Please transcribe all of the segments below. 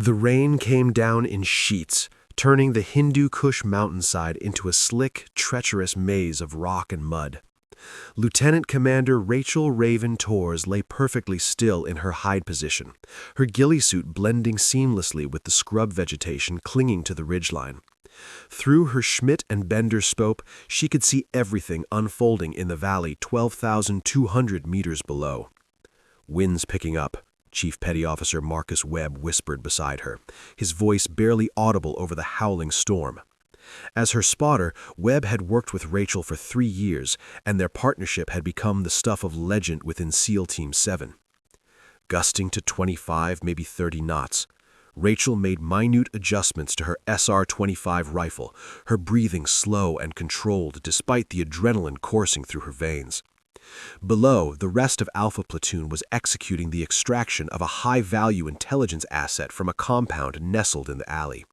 The rain came down in sheets, turning the Hindu Kush mountainside into a slick, treacherous maze of rock and mud. Lieutenant Commander Rachel Raven Torres lay perfectly still in her hide position, her ghillie suit blending seamlessly with the scrub vegetation clinging to the ridgeline. Through her Schmidt and Bender scope, she could see everything unfolding in the valley 12,200 meters below. "Wind's picking up," Chief Petty Officer Marcus Webb whispered beside her, his voice barely audible over the howling storm. As her spotter, Webb had worked with Rachel for 3 years, and their partnership had become the stuff of legend within SEAL Team 7. Gusting to 25, maybe 30 knots. Rachel made minute adjustments to her SR-25 rifle, her breathing slow and controlled despite the adrenaline coursing through her veins. Below, the rest of Alpha Platoon was executing the extraction of a high-value intelligence asset from a compound nestled in the alley.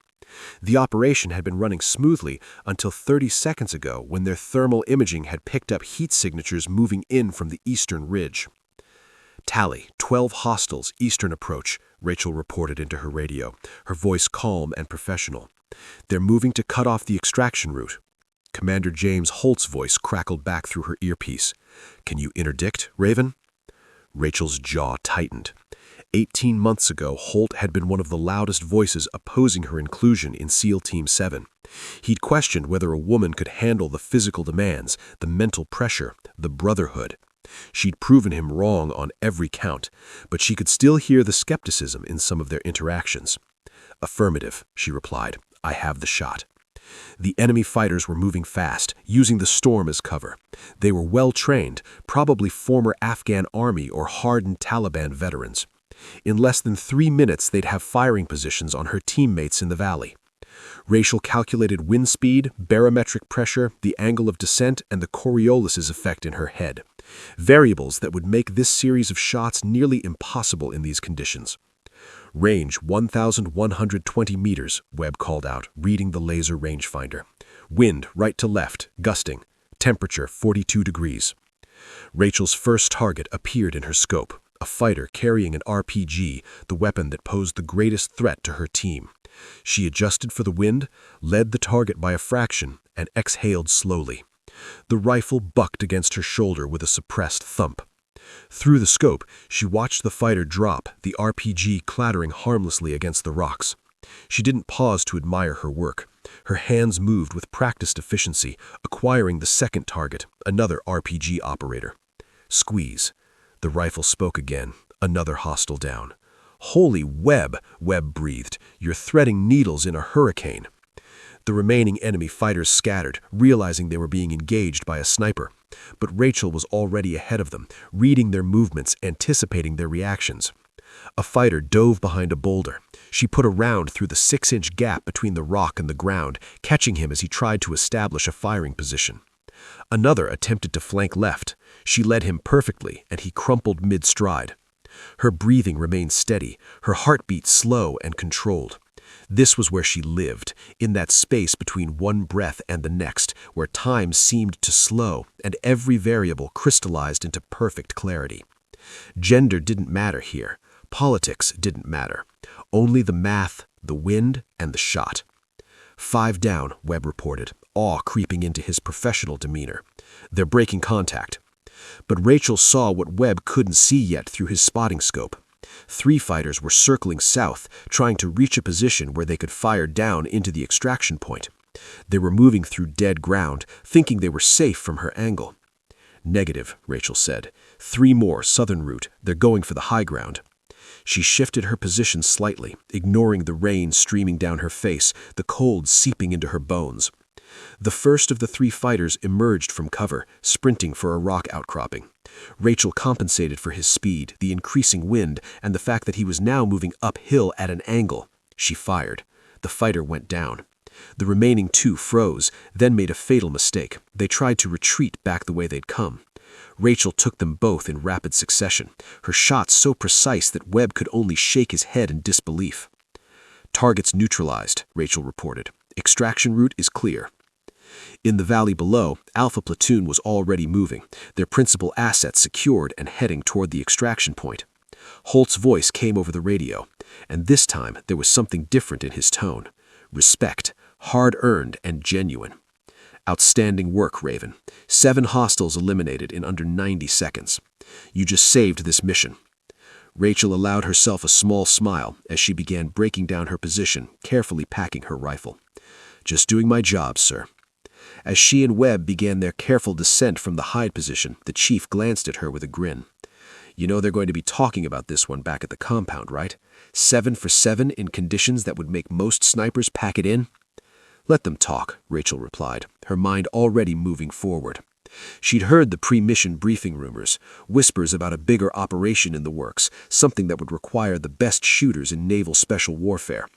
The operation had been running smoothly until 30 seconds ago when their thermal imaging had picked up heat signatures moving in from the eastern ridge. "Tally, 12 hostiles, eastern approach," Rachel reported into her radio, her voice calm and professional. "They're moving to cut off the extraction route." Commander James Holt's voice crackled back through her earpiece. "Can you interdict, Raven?" Rachel's jaw tightened. 18 months ago, Holt had been one of the loudest voices opposing her inclusion in SEAL Team 7. He'd questioned whether a woman could handle the physical demands, the mental pressure, the brotherhood. She'd proven him wrong on every count, but she could still hear the skepticism in some of their interactions. "Affirmative," she replied. "I have the shot." The enemy fighters were moving fast, using the storm as cover. They were well-trained, probably former Afghan army or hardened Taliban veterans. In less than 3 minutes, they'd have firing positions on her teammates in the valley. Rachel calculated wind speed, barometric pressure, the angle of descent, and the Coriolis's effect in her head. Variables that would make this series of shots nearly impossible in these conditions. "Range 1,120 meters, Webb called out, reading the laser rangefinder. "Wind right to left, gusting. Temperature 42 degrees. Rachel's first target appeared in her scope, a fighter carrying an RPG, the weapon that posed the greatest threat to her team. She adjusted for the wind, led the target by a fraction, and exhaled slowly. The rifle bucked against her shoulder with a suppressed thump. Through the scope, she watched the fighter drop, the RPG clattering harmlessly against the rocks. She didn't pause to admire her work. Her hands moved with practiced efficiency, acquiring the second target, another RPG operator. Squeeze. The rifle spoke again, another hostile down. "Holy Webb," Webb breathed. "You're threading needles in a hurricane." The remaining enemy fighters scattered, realizing they were being engaged by a sniper. But Rachel was already ahead of them, reading their movements, anticipating their reactions. A fighter dove behind a boulder. She put a round through the 6-inch gap between the rock and the ground, catching him as he tried to establish a firing position. Another attempted to flank left. She led him perfectly, and he crumpled mid-stride. Her breathing remained steady, her heartbeat slow and controlled. This was where she lived, in that space between one breath and the next, where time seemed to slow and every variable crystallized into perfect clarity. Gender didn't matter here. Politics didn't matter. Only the math, the wind, and the shot. 5 down, Webb reported, awe creeping into his professional demeanor. They're breaking contact. But Rachel saw what Webb couldn't see yet through his spotting scope. 3 fighters were circling south, trying to reach a position where they could fire down into the extraction point. They were moving through dead ground, thinking they were safe from her angle. "Negative," Rachel said. 3 more, southern route. They're going for the high ground." She shifted her position slightly, ignoring the rain streaming down her face, the cold seeping into her bones. The first of the 3 fighters emerged from cover, sprinting for a rock outcropping. Rachel compensated for his speed, the increasing wind, and the fact that he was now moving uphill at an angle. She fired. The fighter went down. The remaining 2 froze, then made a fatal mistake. They tried to retreat back the way they'd come. Rachel took them both in rapid succession, her shots so precise that Webb could only shake his head in disbelief. "Targets neutralized," Rachel reported. "Extraction route is clear." In the valley below, Alpha Platoon was already moving, their principal assets secured and heading toward the extraction point. Holt's voice came over the radio. And this time, there was something different in his tone. Respect, hard-earned and genuine. Outstanding work, Raven. 7 hostiles eliminated in under 90 seconds. You just saved this mission. Rachel allowed herself a small smile as she began breaking down her position, carefully packing her rifle. Just doing my job, sir. As she and Webb began their careful descent from the hide position, the chief glanced at her with a grin. You know they're going to be talking about this one back at the compound, right? 7 for 7 in conditions that would make most snipers pack it in? Let them talk, Rachel replied, her mind already moving forward. She'd heard the pre-mission briefing rumors, whispers about a bigger operation in the works, something that would require the best shooters in naval special warfare.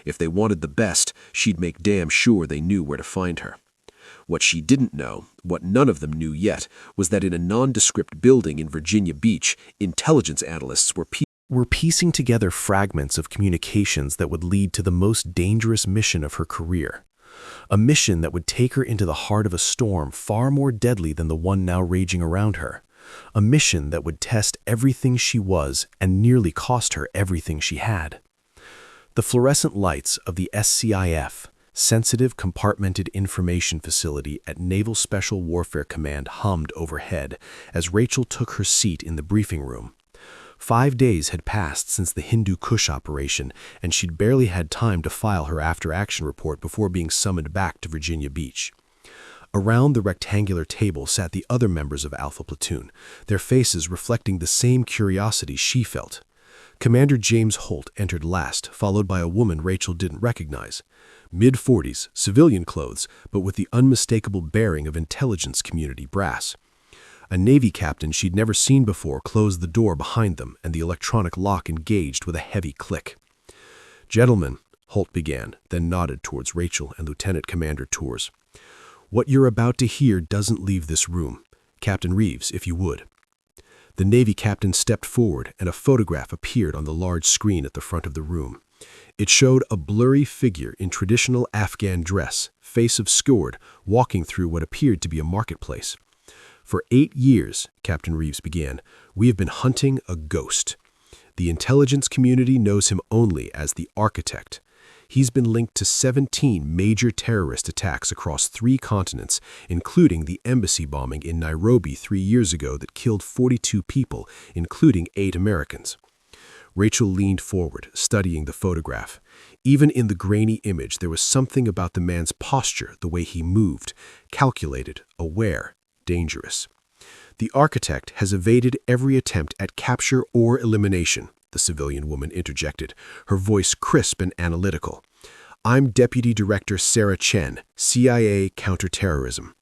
If they wanted the best, she'd make damn sure they knew where to find her. What she didn't know, what none of them knew yet, was that in a nondescript building in Virginia Beach, intelligence analysts were piecing together fragments of communications that would lead to the most dangerous mission of her career. A mission that would take her into the heart of a storm far more deadly than the one now raging around her. A mission that would test everything she was and nearly cost her everything she had. The fluorescent lights of the SCIF, Sensitive Compartmented Information Facility at Naval Special Warfare Command, hummed overhead as Rachel took her seat in the briefing room. 5 days had passed since the Hindu Kush operation, and she'd barely had time to file her after-action report before being summoned back to Virginia Beach. Around the rectangular table sat the other members of Alpha Platoon, their faces reflecting the same curiosity she felt. Commander James Holt entered last, followed by a woman Rachel didn't recognize. Mid-40s, civilian clothes, but with the unmistakable bearing of intelligence community brass. A Navy captain she'd never seen before closed the door behind them, and the electronic lock engaged with a heavy click. "Gentlemen," Holt began, then nodded towards Rachel and Lieutenant Commander Tours. "What you're about to hear doesn't leave this room. Captain Reeves, if you would." The Navy captain stepped forward, and a photograph appeared on the large screen at the front of the room. It showed a blurry figure in traditional Afghan dress, face obscured, walking through what appeared to be a marketplace. "For 8 years," Captain Reeves began, "we have been hunting a ghost. The intelligence community knows him only as the Architect. He's been linked to 17 major terrorist attacks across 3 continents, including the embassy bombing in Nairobi 3 years ago that killed 42 people, including 8 Americans. Rachel leaned forward, studying the photograph. Even in the grainy image, there was something about the man's posture, the way he moved, calculated, aware, dangerous. "The Architect has evaded every attempt at capture or elimination," the civilian woman interjected, her voice crisp and analytical. "I'm Deputy Director Sarah Chen, CIA Counterterrorism.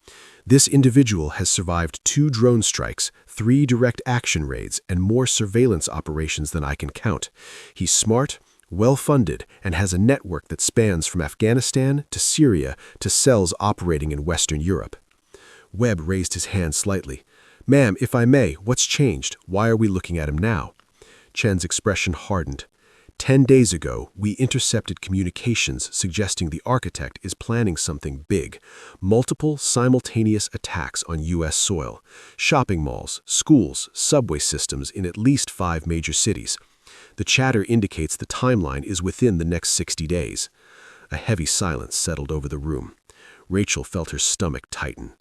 This individual has survived 2 drone strikes, 3 direct action raids, and more surveillance operations than I can count. He's smart, well-funded, and has a network that spans from Afghanistan to Syria to cells operating in Western Europe." Webb raised his hand slightly. "Ma'am, if I may, what's changed? Why are we looking at him now?" Chen's expression hardened. 10 days ago, we intercepted communications suggesting the Architect is planning something big. Multiple simultaneous attacks on U.S. soil. Shopping malls, schools, subway systems in at least 5 major cities. The chatter indicates the timeline is within the next 60 days. A heavy silence settled over the room. Rachel felt her stomach tighten.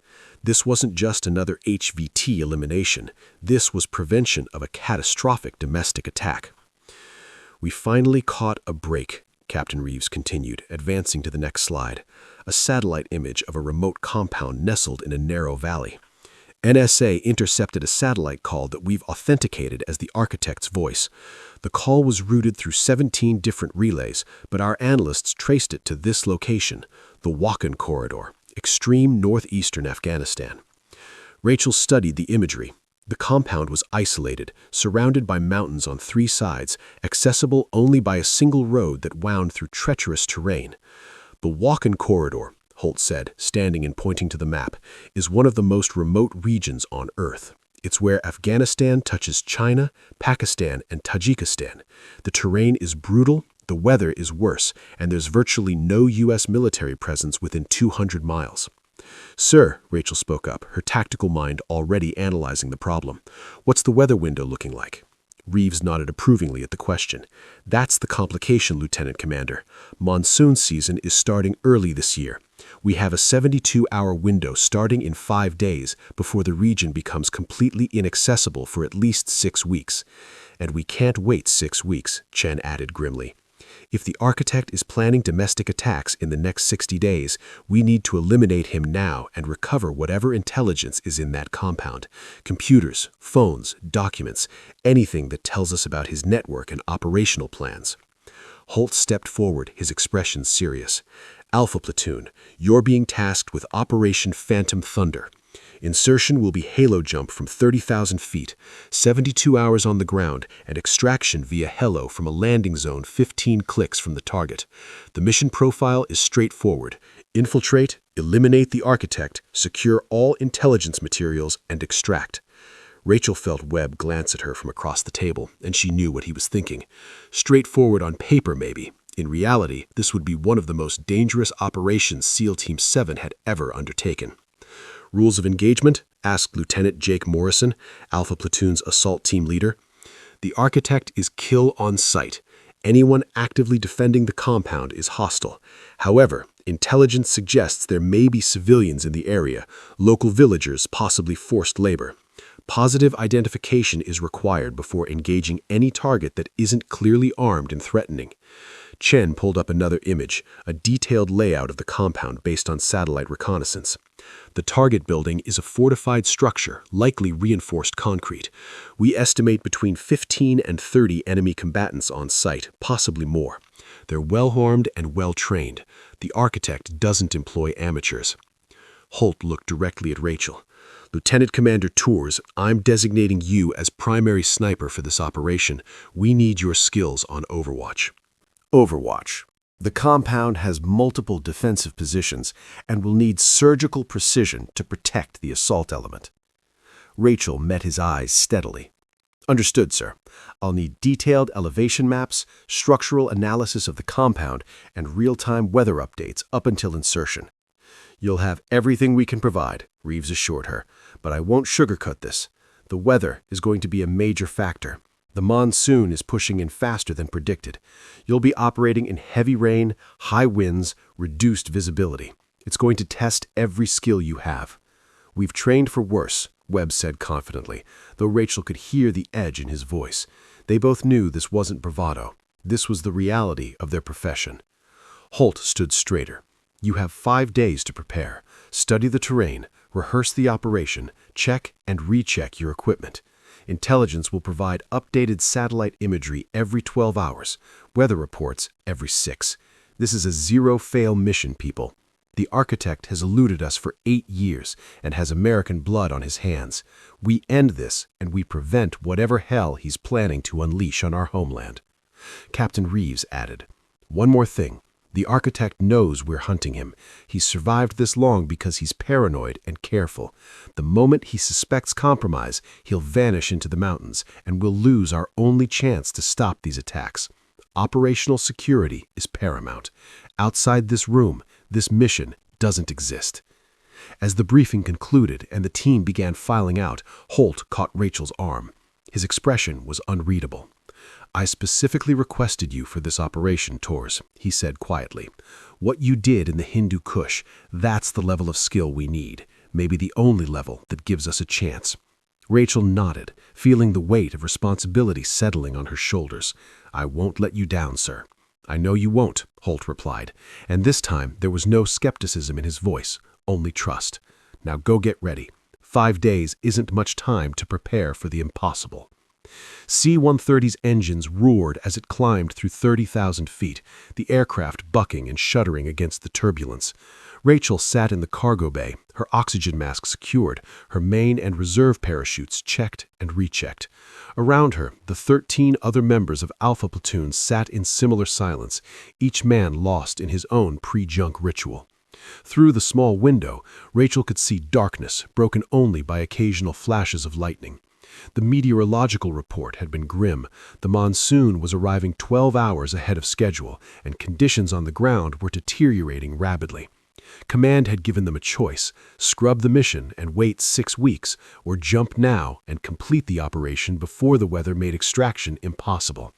This wasn't just another HVT elimination. This was prevention of a catastrophic domestic attack. "We finally caught a break," Captain Reeves continued, advancing to the next slide. A satellite image of a remote compound nestled in a narrow valley. "NSA intercepted a satellite call that we've authenticated as the Architect's voice. The call was routed through 17 different relays, but our analysts traced it to this location, the Wakhan Corridor, extreme northeastern Afghanistan." Rachel studied the imagery. The compound was isolated, surrounded by mountains on 3 sides, accessible only by a single road that wound through treacherous terrain. "The Wakhan Corridor," Holt said, standing and pointing to the map, "is one of the most remote regions on Earth. It's where Afghanistan touches China, Pakistan, and Tajikistan. The terrain is brutal, the weather is worse, and there's virtually no U.S. military presence within 200 miles. "Sir," Rachel spoke up, her tactical mind already analyzing the problem, "what's the weather window looking like?" Reeves nodded approvingly at the question. That's the complication, Lieutenant Commander. Monsoon season is starting early this year. We have a 72-hour window starting in 5 days before the region becomes completely inaccessible for at least 6 weeks. And we can't wait 6 weeks, Chen added grimly. If the architect is planning domestic attacks in the next 60 days, we need to eliminate him now and recover whatever intelligence is in that compound. Computers, phones, documents, anything that tells us about his network and operational plans. Holt stepped forward, his expression serious. Alpha Platoon, you're being tasked with Operation Phantom Thunder. Insertion will be halo jump from 30,000 feet, 72 hours on the ground, and extraction via helo from a landing zone 15 clicks from the target. The mission profile is straightforward. Infiltrate, eliminate the architect, secure all intelligence materials, and extract. Rachel felt Webb glance at her from across the table, and she knew what he was thinking. Straightforward on paper, maybe. In reality, this would be one of the most dangerous operations SEAL Team 7 had ever undertaken. Rules of engagement? Asked Lieutenant Jake Morrison, Alpha Platoon's assault team leader. The architect is kill on sight. Anyone actively defending the compound is hostile. However, intelligence suggests there may be civilians in the area, local villagers, possibly forced labor. Positive identification is required before engaging any target that isn't clearly armed and threatening. Chen pulled up another image, a detailed layout of the compound based on satellite reconnaissance. The target building is a fortified structure, likely reinforced concrete. We estimate between 15 and 30 enemy combatants on site, possibly more. They're well-armed and well-trained. The architect doesn't employ amateurs. Holt looked directly at Rachel. Lieutenant Commander Tours, I'm designating you as primary sniper for this operation. We need your skills on Overwatch. Overwatch. The compound has multiple defensive positions and will need surgical precision to protect the assault element. Rachel met his eyes steadily. Understood, sir. I'll need detailed elevation maps, structural analysis of the compound, and real-time weather updates up until insertion. You'll have everything we can provide, Reeves assured her, but I won't sugarcoat this. The weather is going to be a major factor. The monsoon is pushing in faster than predicted. You'll be operating in heavy rain, high winds, reduced visibility. It's going to test every skill you have. We've trained for worse, Webb said confidently, though Rachel could hear the edge in his voice. They both knew this wasn't bravado. This was the reality of their profession. Holt stood straighter. You have 5 days to prepare. Study the terrain, rehearse the operation, check and recheck your equipment. Intelligence will provide updated satellite imagery every 12 hours, weather reports every 6. This is a zero-fail mission, people. The architect has eluded us for 8 years and has American blood on his hands. We end this and we prevent whatever hell he's planning to unleash on our homeland. Captain Reeves added, one more thing. The architect knows we're hunting him. He's survived this long because he's paranoid and careful. The moment he suspects compromise, he'll vanish into the mountains, and we'll lose our only chance to stop these attacks. Operational security is paramount. Outside this room, this mission doesn't exist. As the briefing concluded and the team began filing out, Holt caught Rachel's arm. His expression was unreadable. I specifically requested you for this operation, Tours, he said quietly. What you did in the Hindu Kush, that's the level of skill we need, maybe the only level that gives us a chance. Rachel nodded, feeling the weight of responsibility settling on her shoulders. I won't let you down, sir. I know you won't, Holt replied, and this time there was no skepticism in his voice, only trust. Now go get ready. 5 days isn't much time to prepare for the impossible. C-130's engines roared as it climbed through 30,000 feet, the aircraft bucking and shuddering against the turbulence. Rachel sat in the cargo bay, her oxygen mask secured, her main and reserve parachutes checked and rechecked. Around her, the 13 other members of Alpha Platoon sat in similar silence, each man lost in his own pre-junk ritual. Through the small window, Rachel could see darkness, broken only by occasional flashes of lightning. The meteorological report had been grim. The monsoon was arriving 12 hours ahead of schedule, and conditions on the ground were deteriorating rapidly. Command had given them a choice: scrub the mission and wait 6 weeks, or jump now and complete the operation before the weather made extraction impossible.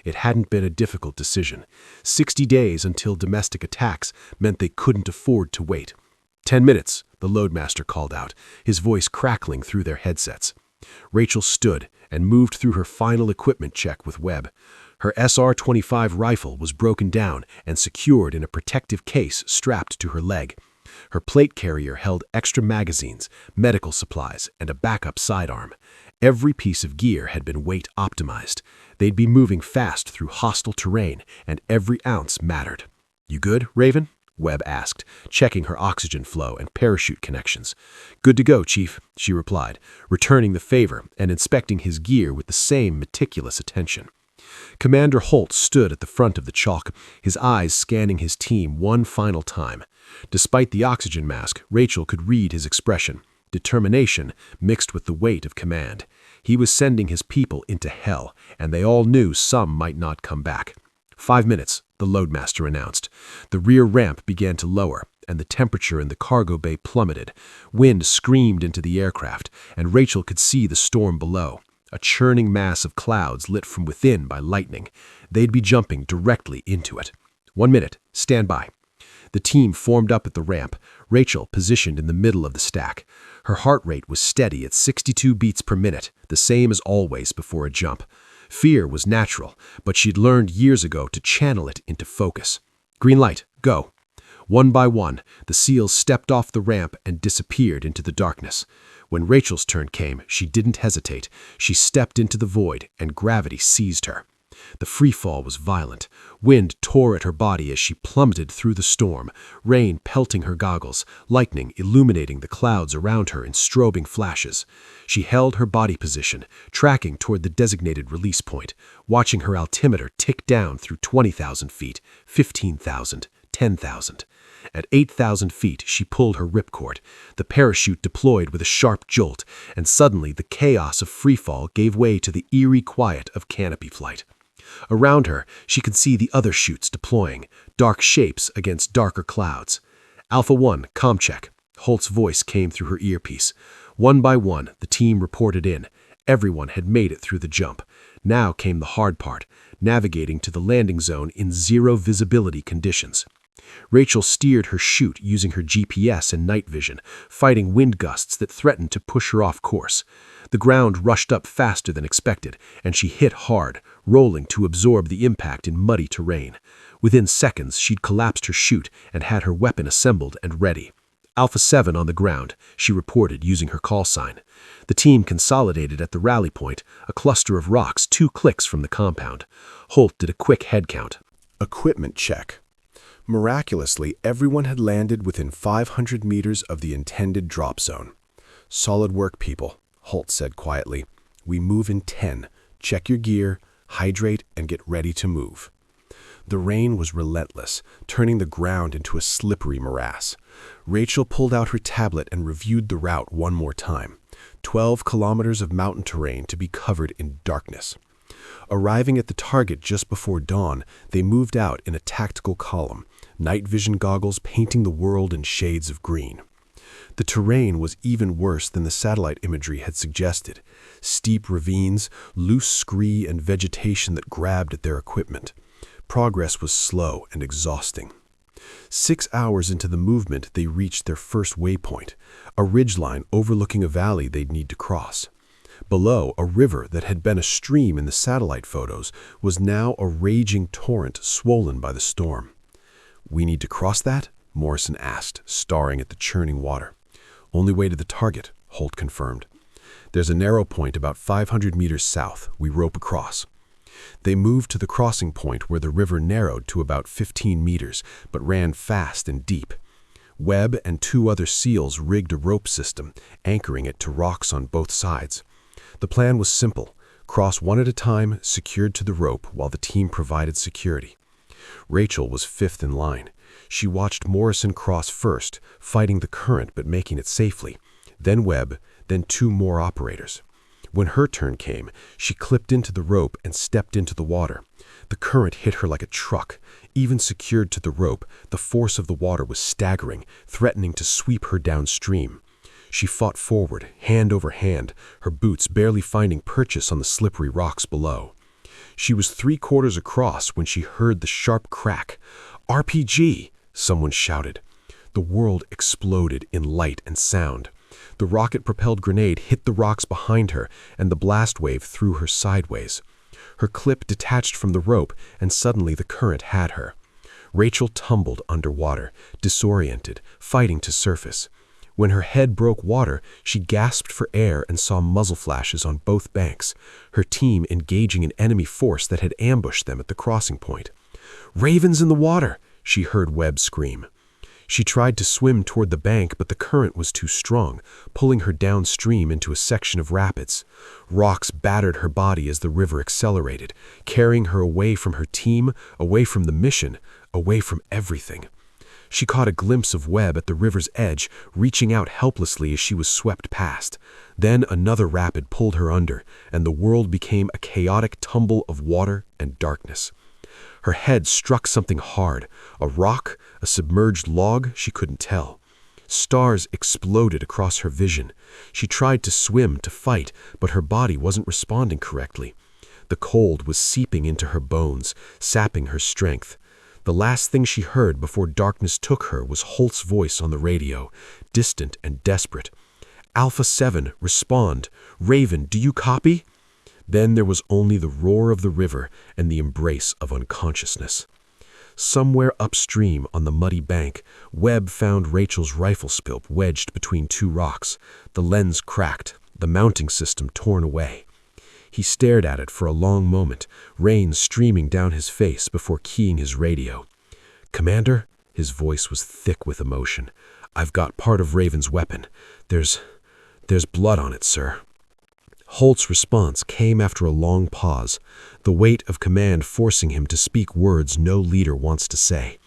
It hadn't been a difficult decision. 60 days until domestic attacks meant they couldn't afford to wait. 10 minutes, the loadmaster called out, his voice crackling through their headsets. Rachel stood and moved through her final equipment check with Webb. Her SR-25 rifle was broken down and secured in a protective case strapped to her leg. Her plate carrier held extra magazines, medical supplies, and a backup sidearm. Every piece of gear had been weight optimized. They'd be moving fast through hostile terrain, and every ounce mattered. "You good, Raven?" Webb asked, checking her oxygen flow and parachute connections. "Good to go, Chief," she replied, returning the favor and inspecting his gear with the same meticulous attention. Commander Holt stood at the front of the chalk, his eyes scanning his team one final time. Despite the oxygen mask, Rachel could read his expression: determination mixed with the weight of command. He was sending his people into hell, and they all knew some might not come back. 5 minutes, the loadmaster announced. The rear ramp began to lower, and the temperature in the cargo bay plummeted. Wind screamed into the aircraft, and Rachel could see the storm below, a churning mass of clouds lit from within by lightning. They'd be jumping directly into it. 1 minute, stand by. The team formed up at the ramp, Rachel positioned in the middle of the stack. Her heart rate was steady at 62 beats per minute, the same as always before a jump. Fear was natural, but she'd learned years ago to channel it into focus. "Green light, go." One by one, the SEALs stepped off the ramp and disappeared into the darkness. When Rachel's turn came, she didn't hesitate. She stepped into the void, and gravity seized her. The free fall was violent. Wind tore at her body as she plummeted through the storm, rain pelting her goggles, lightning illuminating the clouds around her in strobing flashes. She held her body position, tracking toward the designated release point, watching her altimeter tick down through 20,000 feet, 15,000, 10,000. At 8,000 feet, she pulled her ripcord. The parachute deployed with a sharp jolt, and suddenly the chaos of freefall gave way to the eerie quiet of canopy flight. Around her, she could see the other chutes deploying, dark shapes against darker clouds. "Alpha 1, comm check." Holt's voice came through her earpiece. One by one, the team reported in. Everyone had made it through the jump. Now came the hard part, navigating to the landing zone in zero visibility conditions. Rachel steered her chute using her GPS and night vision, fighting wind gusts that threatened to push her off course. The ground rushed up faster than expected, and she hit hard, rolling to absorb the impact in muddy terrain. Within seconds, she'd collapsed her chute and had her weapon assembled and ready. "Alpha 7 on the ground," she reported using her call sign. The team consolidated at the rally point, a cluster of rocks 2 clicks from the compound. Holt did a quick head count. Equipment check. Miraculously, everyone had landed within 500 meters of the intended drop zone. "Solid work, people," Holt said quietly. "We move in 10. Check your gear, hydrate, and get ready to move." The rain was relentless, turning the ground into a slippery morass. Rachel pulled out her tablet and reviewed the route one more time. 12 kilometers of mountain terrain to be covered in darkness. Arriving at the target just before dawn, they moved out in a tactical column, night vision goggles painting the world in shades of green. The terrain was even worse than the satellite imagery had suggested. Steep ravines, loose scree, and vegetation that grabbed at their equipment. Progress was slow and exhausting. 6 hours into the movement, they reached their first waypoint, a ridgeline overlooking a valley they'd need to cross. Below, a river that had been a stream in the satellite photos was now a raging torrent swollen by the storm. "We need to cross that?" Morrison asked, staring at the churning water. "Only way to the target," Holt confirmed. "There's a narrow point about 500 meters south. We rope across." They moved to the crossing point where the river narrowed to about 15 meters, but ran fast and deep. Webb and 2 other SEALs rigged a rope system, anchoring it to rocks on both sides. The plan was simple: cross one at a time, secured to the rope, while the team provided security. Rachel was 5th in line. She watched Morrison cross first, fighting the current but making it safely. Then Webb, then 2 more operators. When her turn came, she clipped into the rope and stepped into the water. The current hit her like a truck. Even secured to the rope, the force of the water was staggering, threatening to sweep her downstream. She fought forward, hand over hand, her boots barely finding purchase on the slippery rocks below. She was 3/4 across when she heard the sharp crack. "RPG!" someone shouted. The world exploded in light and sound. The rocket-propelled grenade hit the rocks behind her, and the blast wave threw her sideways. Her clip detached from the rope, and suddenly the current had her. Rachel tumbled underwater, disoriented, fighting to surface. When her head broke water, she gasped for air and saw muzzle flashes on both banks, her team engaging an enemy force that had ambushed them at the crossing point. "Ravens in the water!" she heard Webb scream. She tried to swim toward the bank, but the current was too strong, pulling her downstream into a section of rapids. Rocks battered her body as the river accelerated, carrying her away from her team, away from the mission, away from everything. She caught a glimpse of Webb at the river's edge, reaching out helplessly as she was swept past. Then another rapid pulled her under, and the world became a chaotic tumble of water and darkness. Her head struck something hard, a rock, a submerged log, she couldn't tell. Stars exploded across her vision. She tried to swim, to fight, but her body wasn't responding correctly. The cold was seeping into her bones, sapping her strength. The last thing she heard before darkness took her was Holt's voice on the radio, distant and desperate. "Alpha 7, respond. Raven, do you copy?" Then there was only the roar of the river and the embrace of unconsciousness. Somewhere upstream on the muddy bank, Webb found Rachel's rifle scope wedged between two rocks, the lens cracked, the mounting system torn away. He stared at it for a long moment, rain streaming down his face before keying his radio. "Commander?" His voice was thick with emotion. "I've got part of Raven's weapon. There's blood on it, sir." Holt's response came after a long pause, the weight of command forcing him to speak words no leader wants to say.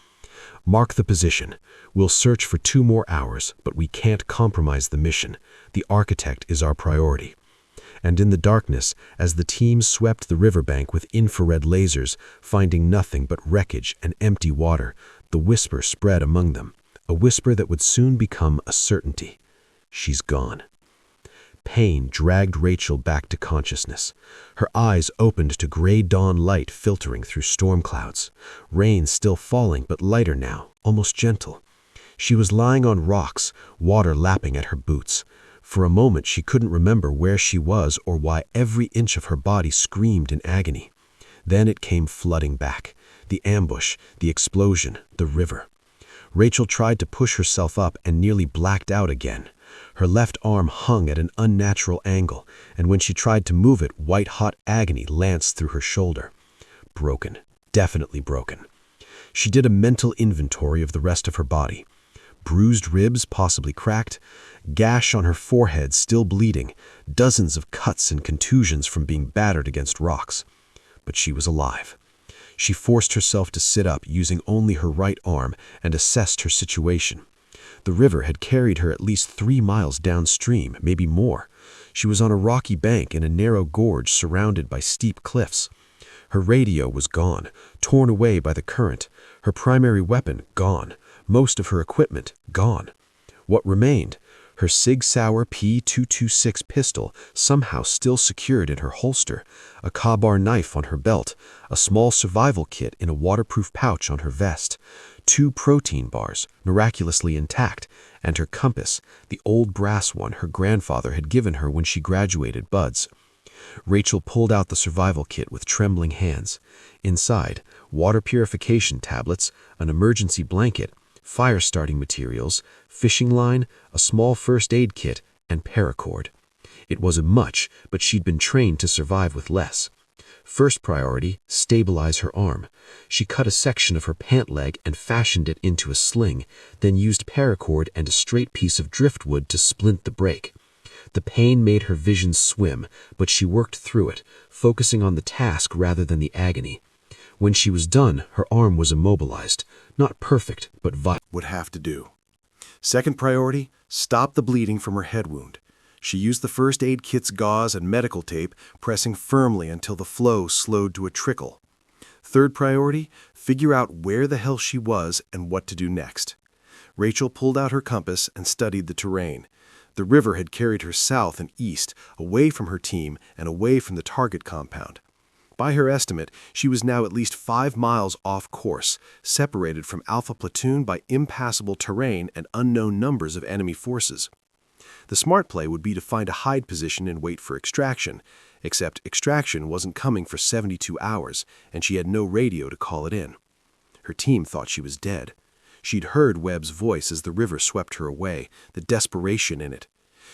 "Mark the position. We'll search for 2 more hours, but we can't compromise the mission. The architect is our priority." And in the darkness, as the team swept the riverbank with infrared lasers, finding nothing but wreckage and empty water, the whisper spread among them, a whisper that would soon become a certainty. "She's gone." Pain dragged Rachel back to consciousness. Her eyes opened to gray dawn light filtering through storm clouds. Rain still falling, but lighter now, almost gentle. She was lying on rocks, water lapping at her boots. For a moment she couldn't remember where she was or why every inch of her body screamed in agony. Then it came flooding back. The ambush, the explosion, the river. Rachel tried to push herself up and nearly blacked out again. Her left arm hung at an unnatural angle, and when she tried to move it, white-hot agony lanced through her shoulder. Broken. Definitely broken. She did a mental inventory of the rest of her body. Bruised ribs, possibly cracked, gash on her forehead still bleeding, dozens of cuts and contusions from being battered against rocks. But she was alive. She forced herself to sit up using only her right arm and assessed her situation. The river had carried her at least 3 miles downstream, maybe more. She was on a rocky bank in a narrow gorge surrounded by steep cliffs. Her radio was gone, torn away by the current. Her primary weapon gone. Most of her equipment gone. What remained? Her Sig Sauer P226 pistol, somehow still secured in her holster, a Ka-Bar knife on her belt, a small survival kit in a waterproof pouch on her vest, 2 protein bars, miraculously intact, and her compass, the old brass one her grandfather had given her when she graduated Buds. Rachel pulled out the survival kit with trembling hands. Inside, water purification tablets, an emergency blanket, fire-starting materials, fishing line, a small first aid kit, and paracord. It wasn't much, but she'd been trained to survive with less. First priority, stabilize her arm. She cut a section of her pant leg and fashioned it into a sling, then used paracord and a straight piece of driftwood to splint the break. The pain made her vision swim, but she worked through it, focusing on the task rather than the agony. When she was done, her arm was immobilized. Not perfect, but vital. Would have to do. Second priority, stop the bleeding from her head wound. She used the first aid kit's gauze and medical tape, pressing firmly until the flow slowed to a trickle. Third priority, figure out where the hell she was and what to do next. Rachel pulled out her compass and studied the terrain. The river had carried her south and east, away from her team and away from the target compound. By her estimate, she was now at least 5 miles off course, separated from Alpha Platoon by impassable terrain and unknown numbers of enemy forces. The smart play would be to find a hide position and wait for extraction, except extraction wasn't coming for 72 hours, and she had no radio to call it in. Her team thought she was dead. She'd heard Webb's voice as the river swept her away, the desperation in it.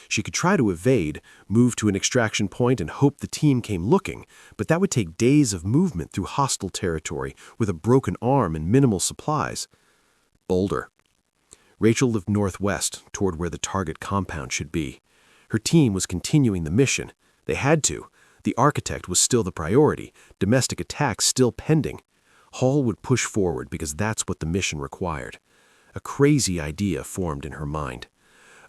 She could try to evade, move to an extraction point and hope the team came looking, but that would take days of movement through hostile territory with a broken arm and minimal supplies. Boulder. Rachel lived northwest, toward where the target compound should be. Her team was continuing the mission. They had to. The architect was still the priority, domestic attacks still pending. Hall would push forward because that's what the mission required. A crazy idea formed in her mind.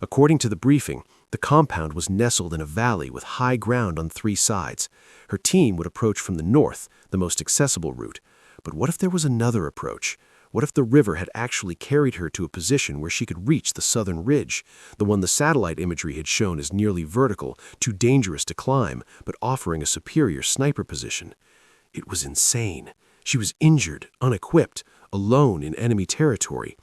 According to the briefing, the compound was nestled in a valley with high ground on 3 sides. Her team would approach from the north, the most accessible route. But what if there was another approach? What if the river had actually carried her to a position where she could reach the southern ridge, the one the satellite imagery had shown as nearly vertical, too dangerous to climb, but offering a superior sniper position? It was insane. She was injured, unequipped, alone in enemy territory.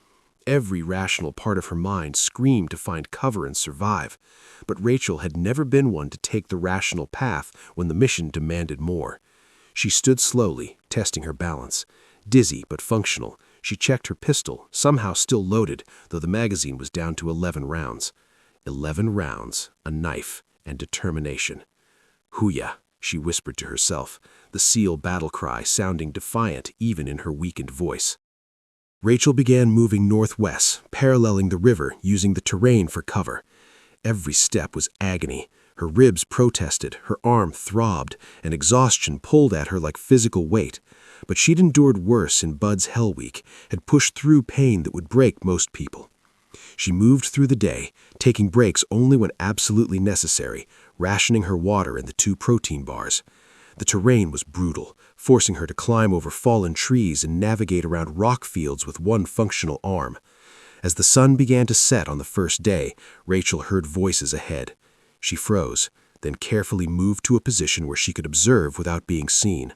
Every rational part of her mind screamed to find cover and survive. But Rachel had never been one to take the rational path when the mission demanded more. She stood slowly, testing her balance. Dizzy but functional, she checked her pistol, somehow still loaded, though the magazine was down to 11 rounds. 11 rounds, a knife, and determination. "Hooyah," she whispered to herself, the SEAL battle cry sounding defiant even in her weakened voice. Rachel began moving northwest, paralleling the river, using the terrain for cover. Every step was agony. Her ribs protested, her arm throbbed, and exhaustion pulled at her like physical weight. But she'd endured worse in Bud's Hell Week, had pushed through pain that would break most people. She moved through the day, taking breaks only when absolutely necessary, rationing her water and the 2 protein bars. The terrain was brutal, forcing her to climb over fallen trees and navigate around rock fields with 1 functional arm. As the sun began to set on the first day, Rachel heard voices ahead. She froze, then carefully moved to a position where she could observe without being seen.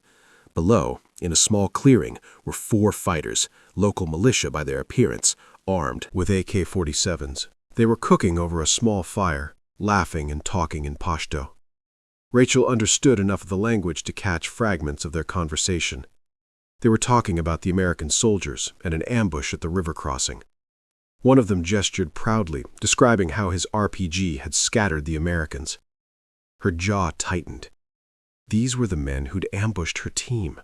Below, in a small clearing, were 4 fighters, local militia by their appearance, armed with AK-47s. They were cooking over a small fire, laughing and talking in Pashto. Rachel understood enough of the language to catch fragments of their conversation. They were talking about the American soldiers and an ambush at the river crossing. One of them gestured proudly, describing how his RPG had scattered the Americans. Her jaw tightened. These were the men who'd ambushed her team.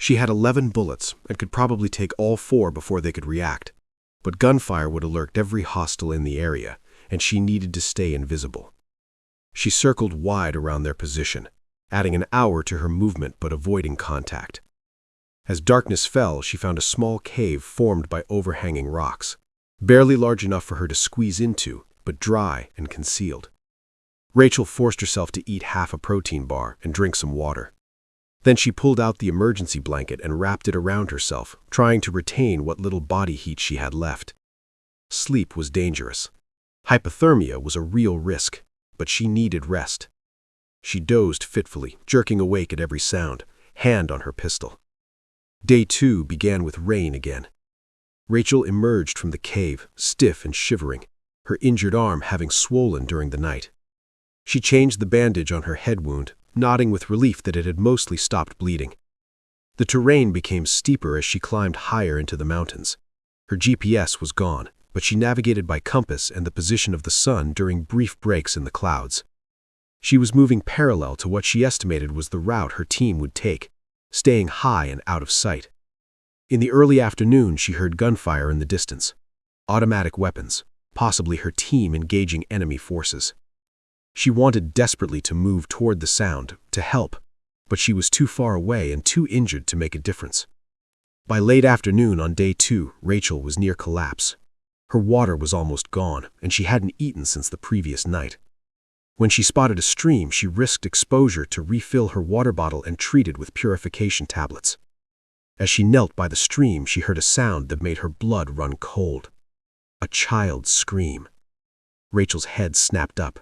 She had 11 bullets and could probably take all 4 before they could react. But gunfire would alert every hostile in the area, and she needed to stay invisible. She circled wide around their position, adding an hour to her movement but avoiding contact. As darkness fell, she found a small cave formed by overhanging rocks, barely large enough for her to squeeze into, but dry and concealed. Rachel forced herself to eat half a protein bar and drink some water. Then she pulled out the emergency blanket and wrapped it around herself, trying to retain what little body heat she had left. Sleep was dangerous. Hypothermia was a real risk, but she needed rest. She dozed fitfully, jerking awake at every sound, hand on her pistol. Day 2 began with rain again. Rachel emerged from the cave, stiff and shivering, her injured arm having swollen during the night. She changed the bandage on her head wound, nodding with relief that it had mostly stopped bleeding. The terrain became steeper as she climbed higher into the mountains. Her GPS was gone, but she navigated by compass and the position of the sun during brief breaks in the clouds. She was moving parallel to what she estimated was the route her team would take, staying high and out of sight. In the early afternoon, she heard gunfire in the distance. Automatic weapons, possibly her team engaging enemy forces. She wanted desperately to move toward the sound, to help, but she was too far away and too injured to make a difference. By late afternoon on day 2, Rachel was near collapse. Her water was almost gone, and she hadn't eaten since the previous night. When she spotted a stream, she risked exposure to refill her water bottle and treat it with purification tablets. As she knelt by the stream, she heard a sound that made her blood run cold. A child's scream. Rachel's head snapped up.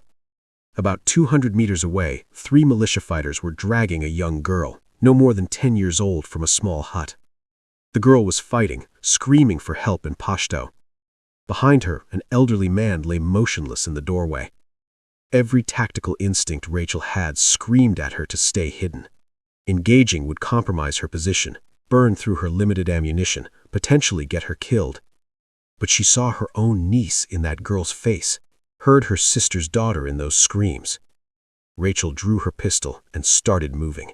About 200 meters away, 3 militia fighters were dragging a young girl, no more than 10 years old, from a small hut. The girl was fighting, screaming for help in Pashto. Behind her, an elderly man lay motionless in the doorway. Every tactical instinct Rachel had screamed at her to stay hidden. Engaging would compromise her position, burn through her limited ammunition, potentially get her killed. But she saw her own niece in that girl's face, heard her sister's daughter in those screams. Rachel drew her pistol and started moving.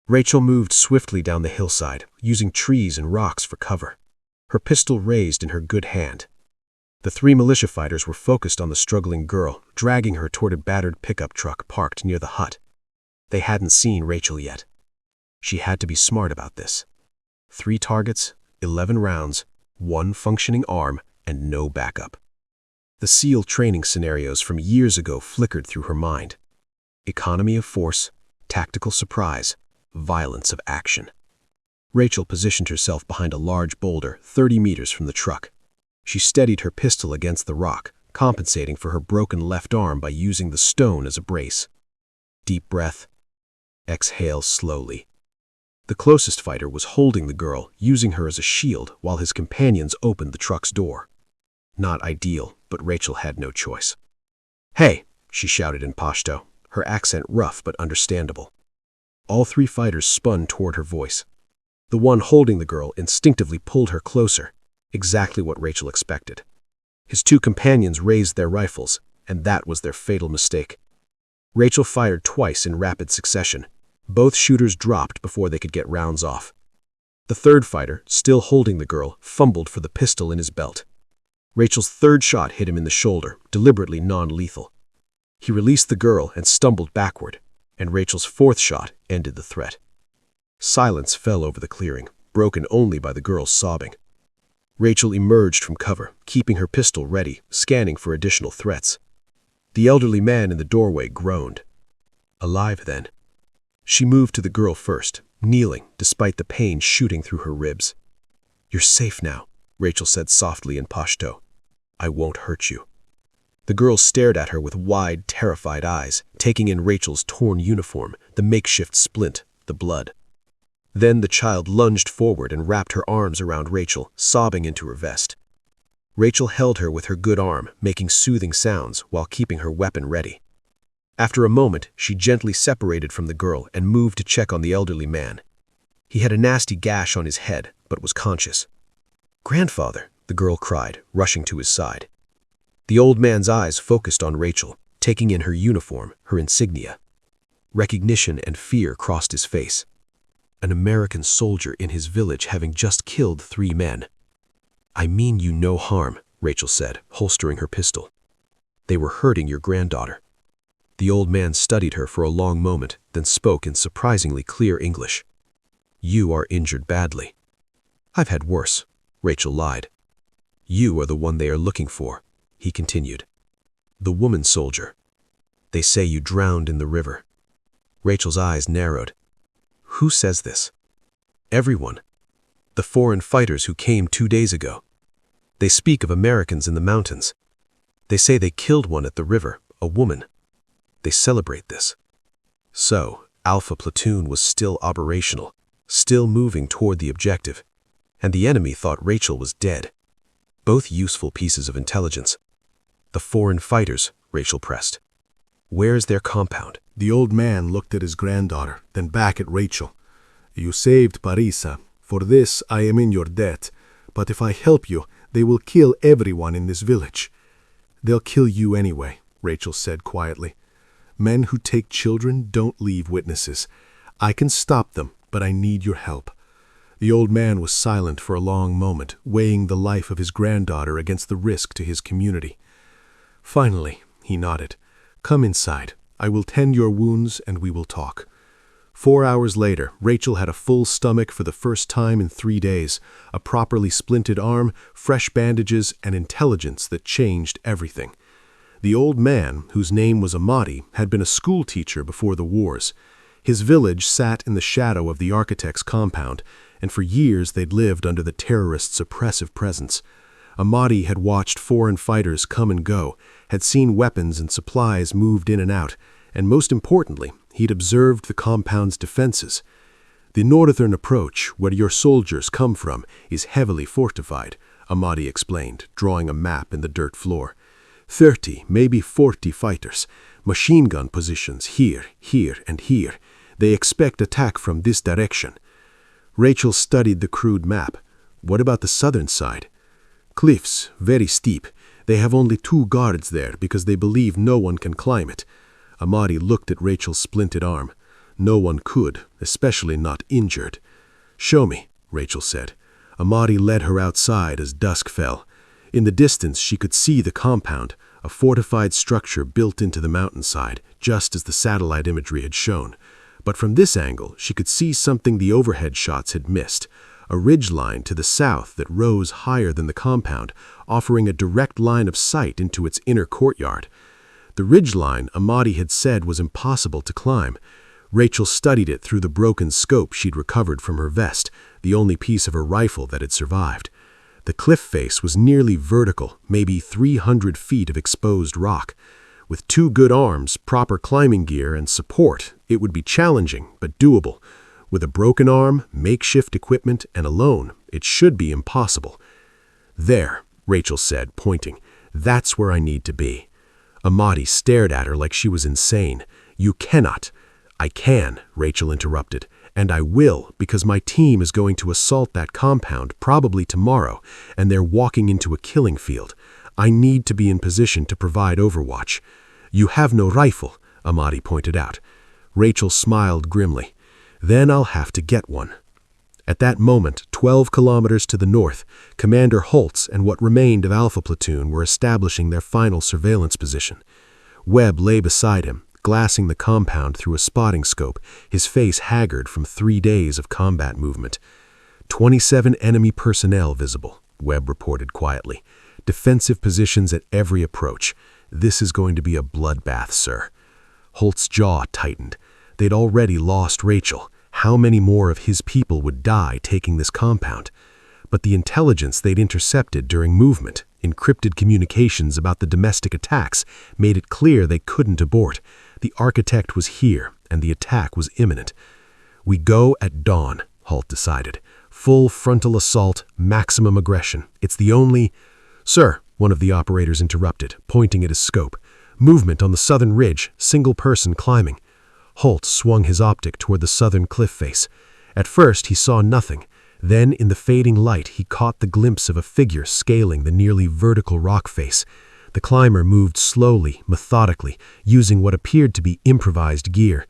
Rachel moved swiftly down the hillside, using trees and rocks for cover, her pistol raised in her good hand. The 3 militia fighters were focused on the struggling girl, dragging her toward a battered pickup truck parked near the hut. They hadn't seen Rachel yet. She had to be smart about this. 3 targets, 11 rounds, 1 functioning arm, and no backup. The SEAL training scenarios from years ago flickered through her mind. Economy of force, tactical surprise, violence of action. Rachel positioned herself behind a large boulder 30 meters from the truck. She steadied her pistol against the rock, compensating for her broken left arm by using the stone as a brace. Deep breath. Exhale slowly. The closest fighter was holding the girl, using her as a shield while his companions opened the truck's door. Not ideal, but Rachel had no choice. "Hey!" she shouted in Pashto, her accent rough but understandable. All 3 fighters spun toward her voice. The one holding the girl instinctively pulled her closer, exactly what Rachel expected. His 2 companions raised their rifles, and that was their fatal mistake. Rachel fired twice in rapid succession. Both shooters dropped before they could get rounds off. The 3rd fighter, still holding the girl, fumbled for the pistol in his belt. Rachel's 3rd shot hit him in the shoulder, deliberately non-lethal. He released the girl and stumbled backward, and Rachel's 4th shot ended the threat. Silence fell over the clearing, broken only by the girl's sobbing. Rachel emerged from cover, keeping her pistol ready, scanning for additional threats. The elderly man in the doorway groaned. Alive, then. She moved to the girl first, kneeling, despite the pain shooting through her ribs. "You're safe now," Rachel said softly in Pashto. "I won't hurt you." The girl stared at her with wide, terrified eyes, taking in Rachel's torn uniform, the makeshift splint, the blood. Then the child lunged forward and wrapped her arms around Rachel, sobbing into her vest. Rachel held her with her good arm, making soothing sounds while keeping her weapon ready. After a moment, she gently separated from the girl and moved to check on the elderly man. He had a nasty gash on his head, but was conscious. "Grandfather," the girl cried, rushing to his side. The old man's eyes focused on Rachel, taking in her uniform, her insignia. Recognition and fear crossed his face. An American soldier in his village having just killed 3 men. "I mean you no harm," Rachel said, holstering her pistol. "They were hurting your granddaughter." The old man studied her for a long moment, then spoke in surprisingly clear English. "You are injured badly." "I've had worse," Rachel lied. "You are the one they are looking for," he continued. "The woman soldier. They say you drowned in the river." Rachel's eyes narrowed. "Who says this?" "Everyone. The foreign fighters who came 2 days ago. They speak of Americans in the mountains. They say they killed one at the river, a woman. They celebrate this." So, Alpha Platoon was still operational, still moving toward the objective, and the enemy thought Rachel was dead. Both useful pieces of intelligence. "The foreign fighters," Rachel pressed. "Where's their compound?" The old man looked at his granddaughter, then back at Rachel. "You saved Parisa. For this I am in your debt. But if I help you, they will kill everyone in this village." "They'll kill you anyway," Rachel said quietly. "Men who take children don't leave witnesses. I can stop them, but I need your help." The old man was silent for a long moment, weighing the life of his granddaughter against the risk to his community. Finally, he nodded. "Come inside. I will tend your wounds and we will talk." 4 hours later, Rachel had a full stomach for the first time in 3 days, a properly splinted arm, fresh bandages, and intelligence that changed everything. The old man, whose name was Amati, had been a school teacher before the wars. His village sat in the shadow of the architect's compound, and for years they'd lived under the terrorists' oppressive presence. Amati had watched foreign fighters come and go, had seen weapons and supplies moved in and out, and most importantly, he'd observed the compound's defenses. The northern approach, where your soldiers come from, is heavily fortified, Amati explained, drawing a map in the dirt floor. 30, maybe 40 fighters, machine gun positions here, here, and here. They expect attack from this direction. Rachel studied the crude map. What about the southern side? Cliffs, very steep. They have only 2 guards there because they believe no one can climb it. Amati looked at Rachel's splinted arm. No one could, especially not injured. Show me, Rachel said. Amati led her outside as dusk fell. In the distance she could see the compound, a fortified structure built into the mountainside, just as the satellite imagery had shown. But from this angle she could see something the overhead shots had missed, a ridgeline to the south that rose higher than the compound, offering a direct line of sight into its inner courtyard. The ridgeline Amati had said was impossible to climb. Rachel studied it through the broken scope she'd recovered from her vest, the only piece of her rifle that had survived. The cliff face was nearly vertical, maybe 300 feet of exposed rock. With 2 good arms, proper climbing gear, and support, it would be challenging, but doable. With a broken arm, makeshift equipment, and alone, it should be impossible. There, Rachel said, pointing. That's where I need to be. Amati stared at her like she was insane. You cannot. I can, Rachel interrupted. And I will, because my team is going to assault that compound, probably tomorrow, and they're walking into a killing field. I need to be in position to provide overwatch. You have no rifle, Amati pointed out. Rachel smiled grimly. Then I'll have to get one. At that moment, 12 kilometers to the north, Commander Holtz and what remained of Alpha Platoon were establishing their final surveillance position. Webb lay beside him, glassing the compound through a spotting scope, his face haggard from 3 days of combat movement. 27 enemy personnel visible, Webb reported quietly. Defensive positions at every approach. This is going to be a bloodbath, sir. Holt's jaw tightened. They'd already lost Rachel. How many more of his people would die taking this compound? But the intelligence they'd intercepted during movement, encrypted communications about the domestic attacks, made it clear they couldn't abort. The architect was here, and the attack was imminent. We go at dawn, Holt decided. Full frontal assault, maximum aggression. It's the only... Sir, one of the operators interrupted, pointing at his scope. Movement on the southern ridge, single person climbing. Holt swung his optic toward the southern cliff face. At first he saw nothing. Then, in the fading light, he caught the glimpse of a figure scaling the nearly vertical rock face. The climber moved slowly, methodically, using what appeared to be improvised gear.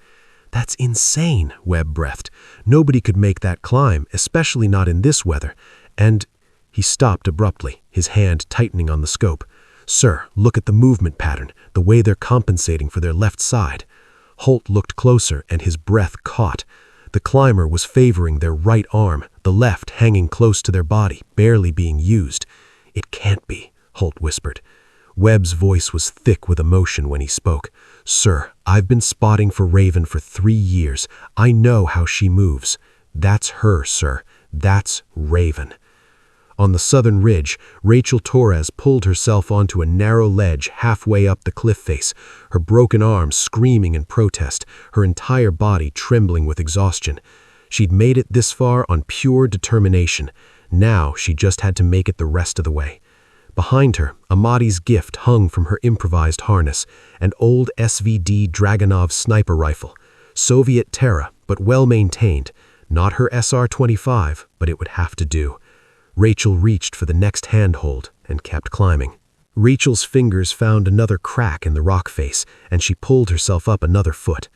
That's insane, Webb breathed. Nobody could make that climb, especially not in this weather. And he stopped abruptly, his hand tightening on the scope. Sir, look at the movement pattern, the way they're compensating for their left side. Holt looked closer, and his breath caught. The climber was favoring their right arm, the left hanging close to their body, barely being used. It can't be, Holt whispered. Webb's voice was thick with emotion when he spoke. Sir, I've been spotting for Raven for 3 years. I know how she moves. That's her, sir. That's Raven. On the southern ridge, Rachel Torres pulled herself onto a narrow ledge halfway up the cliff face, her broken arm screaming in protest, her entire body trembling with exhaustion. She'd made it this far on pure determination. Now she just had to make it the rest of the way. Behind her, Amati's gift hung from her improvised harness, an old SVD Dragunov sniper rifle. Soviet Terra, but well-maintained. Not her SR-25, but it would have to do. Rachel reached for the next handhold and kept climbing. Rachel's fingers found another crack in the rock face, and she pulled herself up another foot.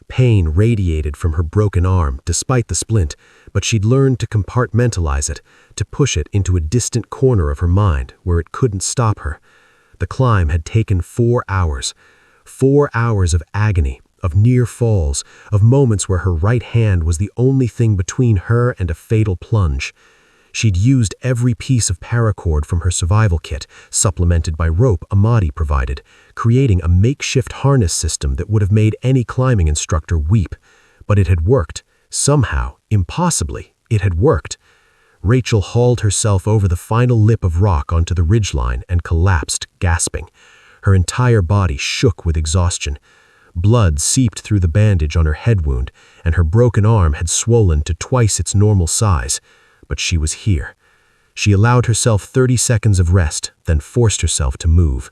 Pain radiated from her broken arm, despite the splint, but she'd learned to compartmentalize it, to push it into a distant corner of her mind where it couldn't stop her. The climb had taken 4 hours. 4 hours of agony, of near falls, of moments where her right hand was the only thing between her and a fatal plunge. She'd used every piece of paracord from her survival kit, supplemented by rope Amadi provided, creating a makeshift harness system that would have made any climbing instructor weep. But it had worked. Somehow, impossibly, it had worked. Rachel hauled herself over the final lip of rock onto the ridgeline and collapsed, gasping. Her entire body shook with exhaustion. Blood seeped through the bandage on her head wound, and her broken arm had swollen to twice its normal size. But she was here. She allowed herself 30 seconds of rest, then forced herself to move.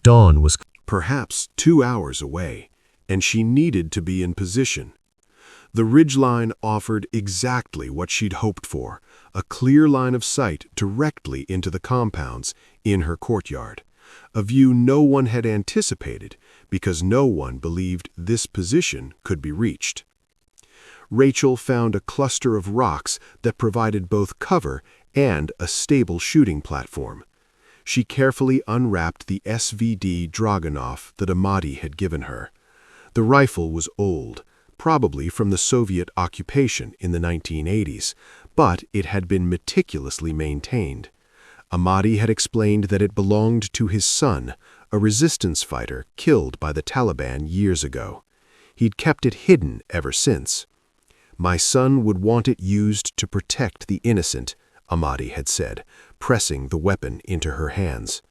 Dawn was Perhaps 2 hours away, and she needed to be in position. The ridgeline offered exactly what she'd hoped for, a clear line of sight directly into the compounds in her courtyard, a view no one had anticipated because no one believed this position could be reached. Rachel found a cluster of rocks that provided both cover and a stable shooting platform. She carefully unwrapped the SVD Dragunov that Amadi had given her. The rifle was old, probably from the Soviet occupation in the 1980s, but it had been meticulously maintained. Amadi had explained that it belonged to his son, a resistance fighter killed by the Taliban years ago. He'd kept it hidden ever since. "My son would want it used to protect the innocent," Amadi had said, pressing the weapon into her hands.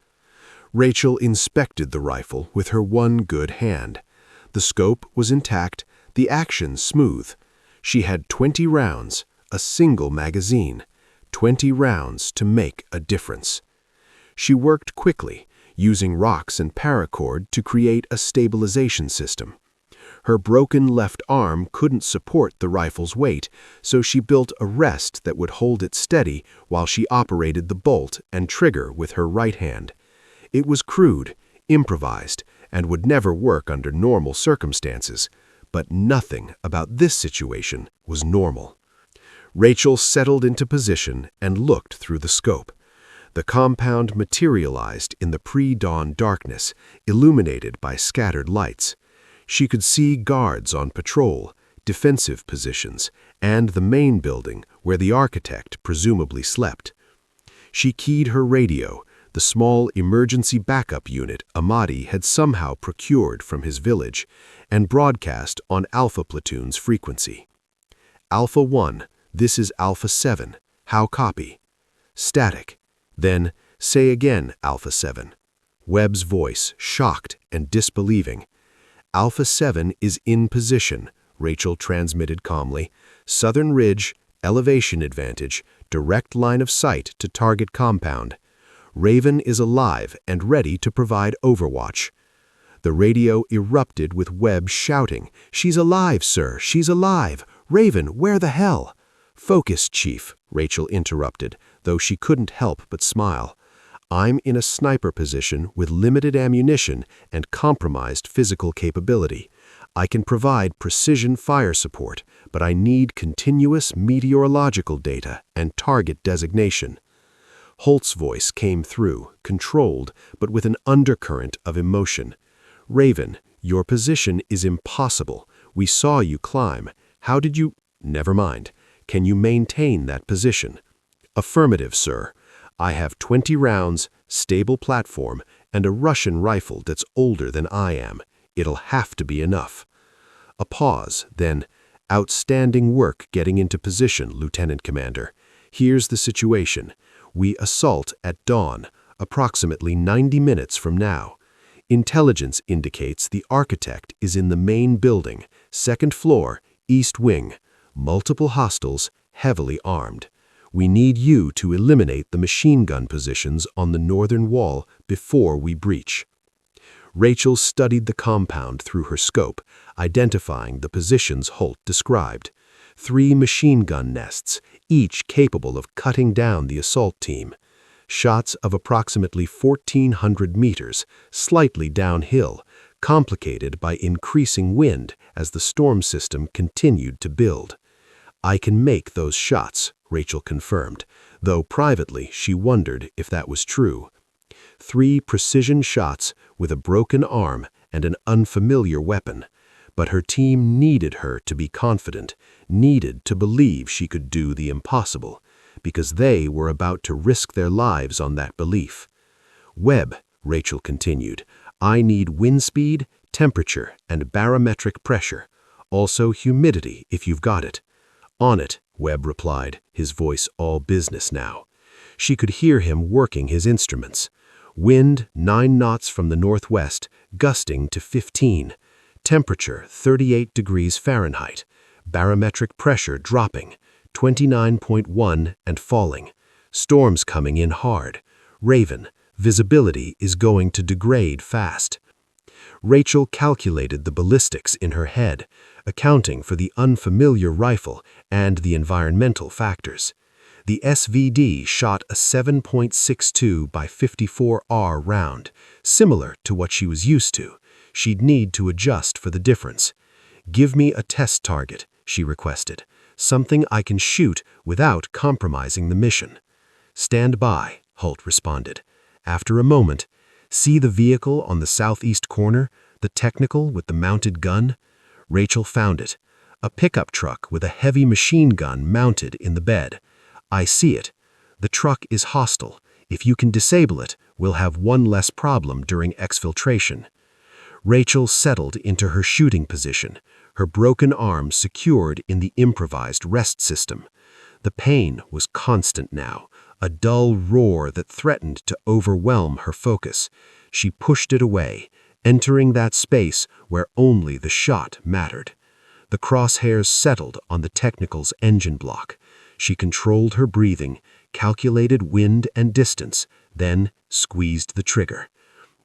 Rachel inspected the rifle with her one good hand. The scope was intact, the action smooth. She had 20 rounds, a single magazine, 20 rounds to make a difference. She worked quickly, using rocks and paracord to create a stabilization system. Her broken left arm couldn't support the rifle's weight, so she built a rest that would hold it steady while she operated the bolt and trigger with her right hand. It was crude, improvised, and would never work under normal circumstances, but nothing about this situation was normal. Rachel settled into position and looked through the scope. The compound materialized in the pre-dawn darkness, illuminated by scattered lights. She could see guards on patrol, defensive positions, and the main building where the architect presumably slept. She keyed her radio, the small emergency backup unit Amadi had somehow procured from his village, and broadcast on Alpha Platoon's frequency. "Alpha 1, this is Alpha 7. How copy?" Static. Then, "Say again, Alpha 7. Webb's voice, shocked and disbelieving. "Alpha 7 is in position," Rachel transmitted calmly. "Southern ridge, elevation advantage, direct line of sight to target compound. Raven is alive and ready to provide overwatch." The radio erupted with Webb shouting, "She's alive, sir! She's alive! Raven, where the hell?" "Focus, Chief," Rachel interrupted, though she couldn't help but smile. "I'm in a sniper position with limited ammunition and compromised physical capability. I can provide precision fire support, but I need continuous meteorological data and target designation." Holt's voice came through, controlled, but with an undercurrent of emotion. "Raven, your position is impossible. We saw you climb. How did you—" "Never mind. Can you maintain that position?" "Affirmative, sir. I have 20 rounds, stable platform, and a Russian rifle that's older than I am. It'll have to be enough." A pause, then, "Outstanding work getting into position, Lieutenant Commander. Here's the situation. We assault at dawn, approximately 90 minutes from now. Intelligence indicates the architect is in the main building, second floor, east wing. Multiple hostiles, heavily armed. We need you to eliminate the machine gun positions on the northern wall before we breach." Rachel studied the compound through her scope, identifying the positions Holt described. 3 machine gun nests, each capable of cutting down the assault team. Shots of approximately 1,400 meters, slightly downhill, complicated by increasing wind as the storm system continued to build. "I can make those shots," Rachel confirmed, though privately she wondered if that was true. 3 precision shots with a broken arm and an unfamiliar weapon. But her team needed her to be confident, needed to believe she could do the impossible. because they were about to risk their lives on that belief. "Webb," Rachel continued, "I need wind speed, temperature, and barometric pressure. Also humidity, if you've got it." "On it," Webb replied, his voice all business now. She could hear him working his instruments. Wind 9 knots from the northwest, gusting to 15. Temperature 38 degrees Fahrenheit. Barometric pressure dropping, 29.1 and falling. Storms coming in hard. Raven, visibility is going to degrade fast. Rachel calculated the ballistics in her head, accounting for the unfamiliar rifle and the environmental factors. The SVD shot a 7.62 by 54R round, similar to what she was used to. She'd need to adjust for the difference. "Give me a test target," she requested. "Something I can shoot without compromising the mission." "Stand by," Holt responded. After a moment, "See the vehicle on the southeast corner, the technical with the mounted gun?" Rachel found it. A pickup truck with a heavy machine gun mounted in the bed. "I see it. The truck is hostile. If you can disable it, we'll have one less problem during exfiltration." Rachel settled into her shooting position, her broken arm secured in the improvised rest system. The pain was constant now, a dull roar that threatened to overwhelm her focus. She pushed it away, entering that space where only the shot mattered. The crosshairs settled on the technical's engine block. She controlled her breathing, calculated wind and distance, then squeezed the trigger.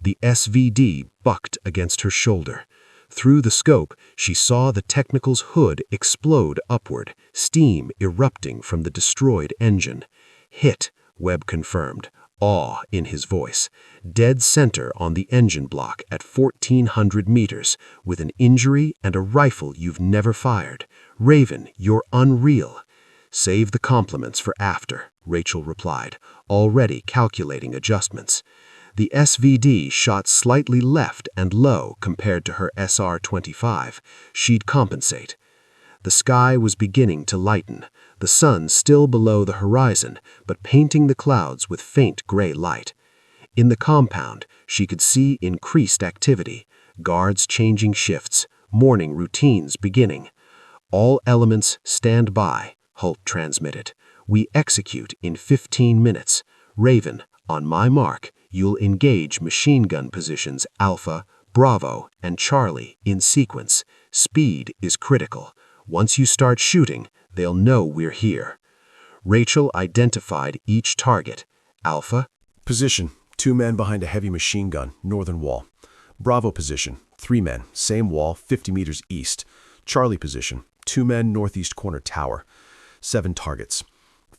The SVD bucked against her shoulder. Through the scope, she saw the technical's hood explode upward, steam erupting from the destroyed engine. "Hit," Webb confirmed, awe in his voice. "Dead center on the engine block at 1,400 meters, with an injury and a rifle you've never fired. Raven, you're unreal." "Save the compliments for after," Rachel replied, already calculating adjustments. The SVD shot slightly left and low compared to her SR-25. She'd compensate. The sky was beginning to lighten, the sun still below the horizon, but painting the clouds with faint gray light. In the compound, she could see increased activity, guards changing shifts, morning routines beginning. "All elements stand by," Holt transmitted. "We execute in 15 minutes. Raven, on my mark, you'll engage machine gun positions Alpha, Bravo, and Charlie in sequence. Speed is critical. Once you start shooting, they'll know we're here." Rachel identified each target. Alpha, Position, 2 men behind a heavy machine gun, northern wall. Bravo position, 3 men, same wall, 50 meters east. Charlie position, 2 men, northeast corner tower. 7 targets.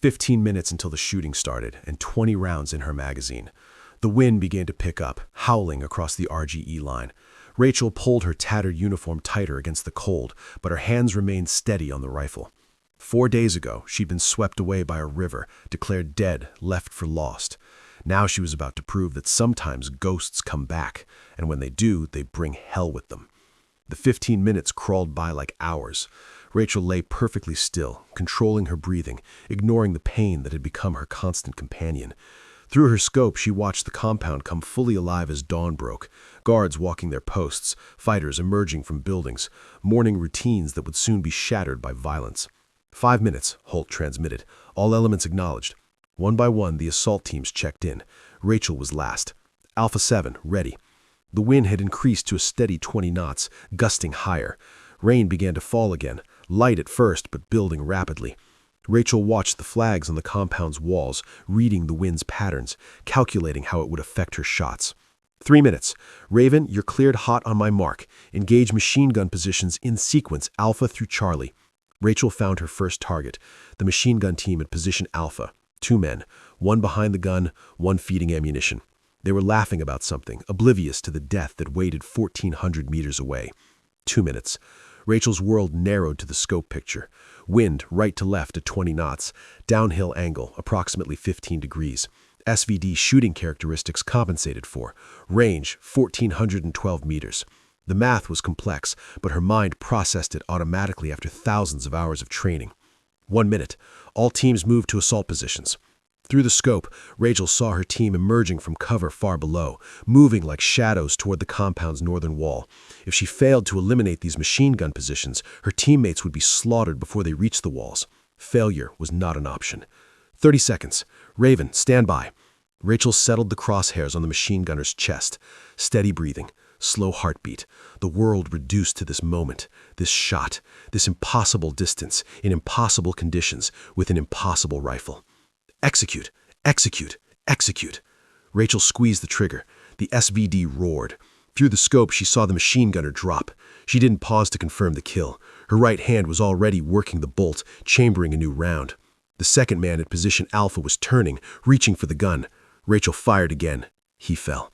15 minutes until the shooting started, and 20 rounds in her magazine. The wind began to pick up, howling across the RGE line. Rachel pulled her tattered uniform tighter against the cold, but her hands remained steady on the rifle. 4 days ago, she'd been swept away by a river, declared dead, left for lost. Now she was about to prove that sometimes ghosts come back, and when they do, they bring hell with them. The 15 minutes crawled by like hours. Rachel lay perfectly still, controlling her breathing, ignoring the pain that had become her constant companion. Through her scope, she watched the compound come fully alive as dawn broke, guards walking their posts, fighters emerging from buildings, morning routines that would soon be shattered by violence. 5 minutes, Holt transmitted, all elements acknowledged. One by one, the assault teams checked in. Rachel was last. Alpha 7, ready. The wind had increased to a steady 20 knots, gusting higher. Rain began to fall again, light at first, but building rapidly. Rachel watched the flags on the compound's walls, reading the wind's patterns, calculating how it would affect her shots. 3 minutes. Raven, you're cleared hot on my mark. Engage machine gun positions in sequence, Alpha through Charlie. Rachel found her first target, the machine gun team at position Alpha. 2 men, one behind the gun, one feeding ammunition. They were laughing about something, oblivious to the death that waited 1,400 meters away. 2 minutes. Rachel's world narrowed to the scope picture. Wind right to left at 20 knots. Downhill angle, approximately 15 degrees. SVD shooting characteristics compensated for. Range, 1,412 meters. The math was complex, but her mind processed it automatically after thousands of hours of training. 1 minute. All teams moved to assault positions. Through the scope, Rachel saw her team emerging from cover far below, moving like shadows toward the compound's northern wall. If she failed to eliminate these machine gun positions, her teammates would be slaughtered before they reached the walls. Failure was not an option. 30 seconds. Raven, stand by. Rachel settled the crosshairs on the machine gunner's chest. Steady breathing, slow heartbeat. The world reduced to this moment, this shot, this impossible distance, in impossible conditions, with an impossible rifle. Execute, execute, execute. Rachel squeezed the trigger. The SVD roared. Through the scope, she saw the machine gunner drop. She didn't pause to confirm the kill. Her right hand was already working the bolt, chambering a new round. The second man at position Alpha was turning, reaching for the gun. Rachel fired again. He fell.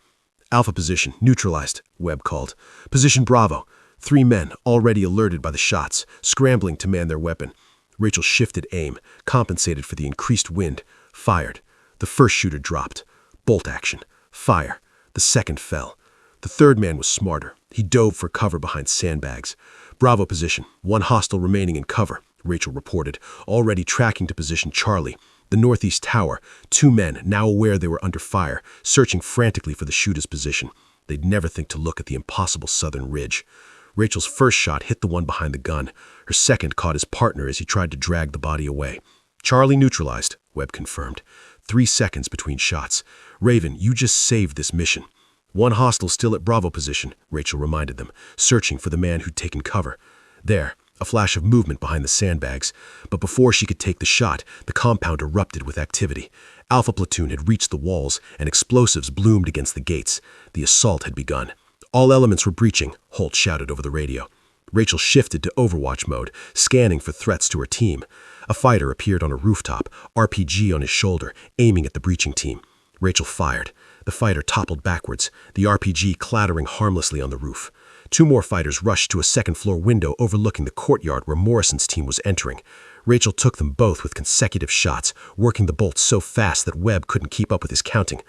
Alpha position, neutralized, Webb called. Position Bravo. 3 men, already alerted by the shots, scrambling to man their weapon. Rachel shifted aim, compensated for the increased wind, fired. The first shooter dropped. Bolt action. Fire. The second fell. The third man was smarter. He dove for cover behind sandbags. Bravo position. 1 hostile remaining in cover, Rachel reported, already tracking to position Charlie. The northeast tower. 2 men, now aware they were under fire, searching frantically for the shooter's position. They'd never think to look at the impossible southern ridge. Rachel's first shot hit the one behind the gun. Her second caught his partner as he tried to drag the body away. Charlie neutralized, Webb confirmed. 3 seconds between shots. Raven, you just saved this mission. 1 hostile still at Bravo position, Rachel reminded them, searching for the man who'd taken cover. There, a flash of movement behind the sandbags. But before she could take the shot, the compound erupted with activity. Alpha platoon had reached the walls, and explosives bloomed against the gates. The assault had begun. All elements were breaching, Holt shouted over the radio. Rachel shifted to Overwatch mode, scanning for threats to her team. A fighter appeared on a rooftop, RPG on his shoulder, aiming at the breaching team. Rachel fired. The fighter toppled backwards, the RPG clattering harmlessly on the roof. 2 more fighters rushed to a second-floor window overlooking the courtyard where Morrison's team was entering. Rachel took them both with consecutive shots, working the bolts so fast that Webb couldn't keep up with his counting.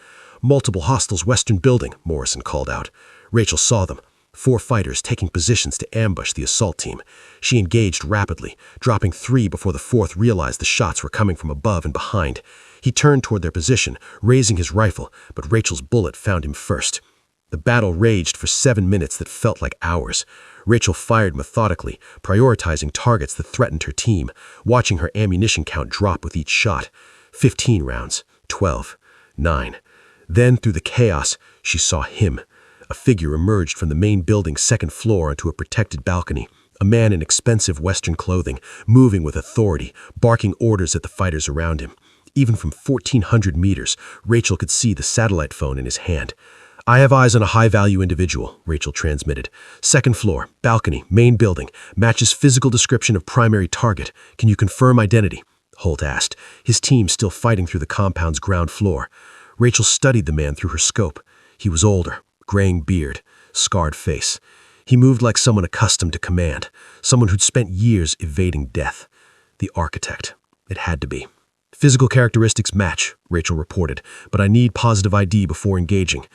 Multiple hostiles western building, Morrison called out. Rachel saw them. 4 fighters taking positions to ambush the assault team. She engaged rapidly, dropping 3 before the 4th realized the shots were coming from above and behind. He turned toward their position, raising his rifle, but Rachel's bullet found him first. The battle raged for 7 minutes that felt like hours. Rachel fired methodically, prioritizing targets that threatened her team, watching her ammunition count drop with each shot. 15 rounds, 12, 9. Then, through the chaos, she saw him. A figure emerged from the main building's 2nd floor onto a protected balcony. A man in expensive Western clothing, moving with authority, barking orders at the fighters around him. Even from 1,400 meters, Rachel could see the satellite phone in his hand. I have eyes on a high-value individual, Rachel transmitted. 2nd floor, balcony, main building, matches physical description of primary target. Can you confirm identity? Holt asked, his team still fighting through the compound's ground floor. Rachel studied the man through her scope. He was older, graying beard, scarred face. He moved like someone accustomed to command, someone who'd spent years evading death. The architect. It had to be. Physical characteristics match, Rachel reported, but I need positive ID before engaging.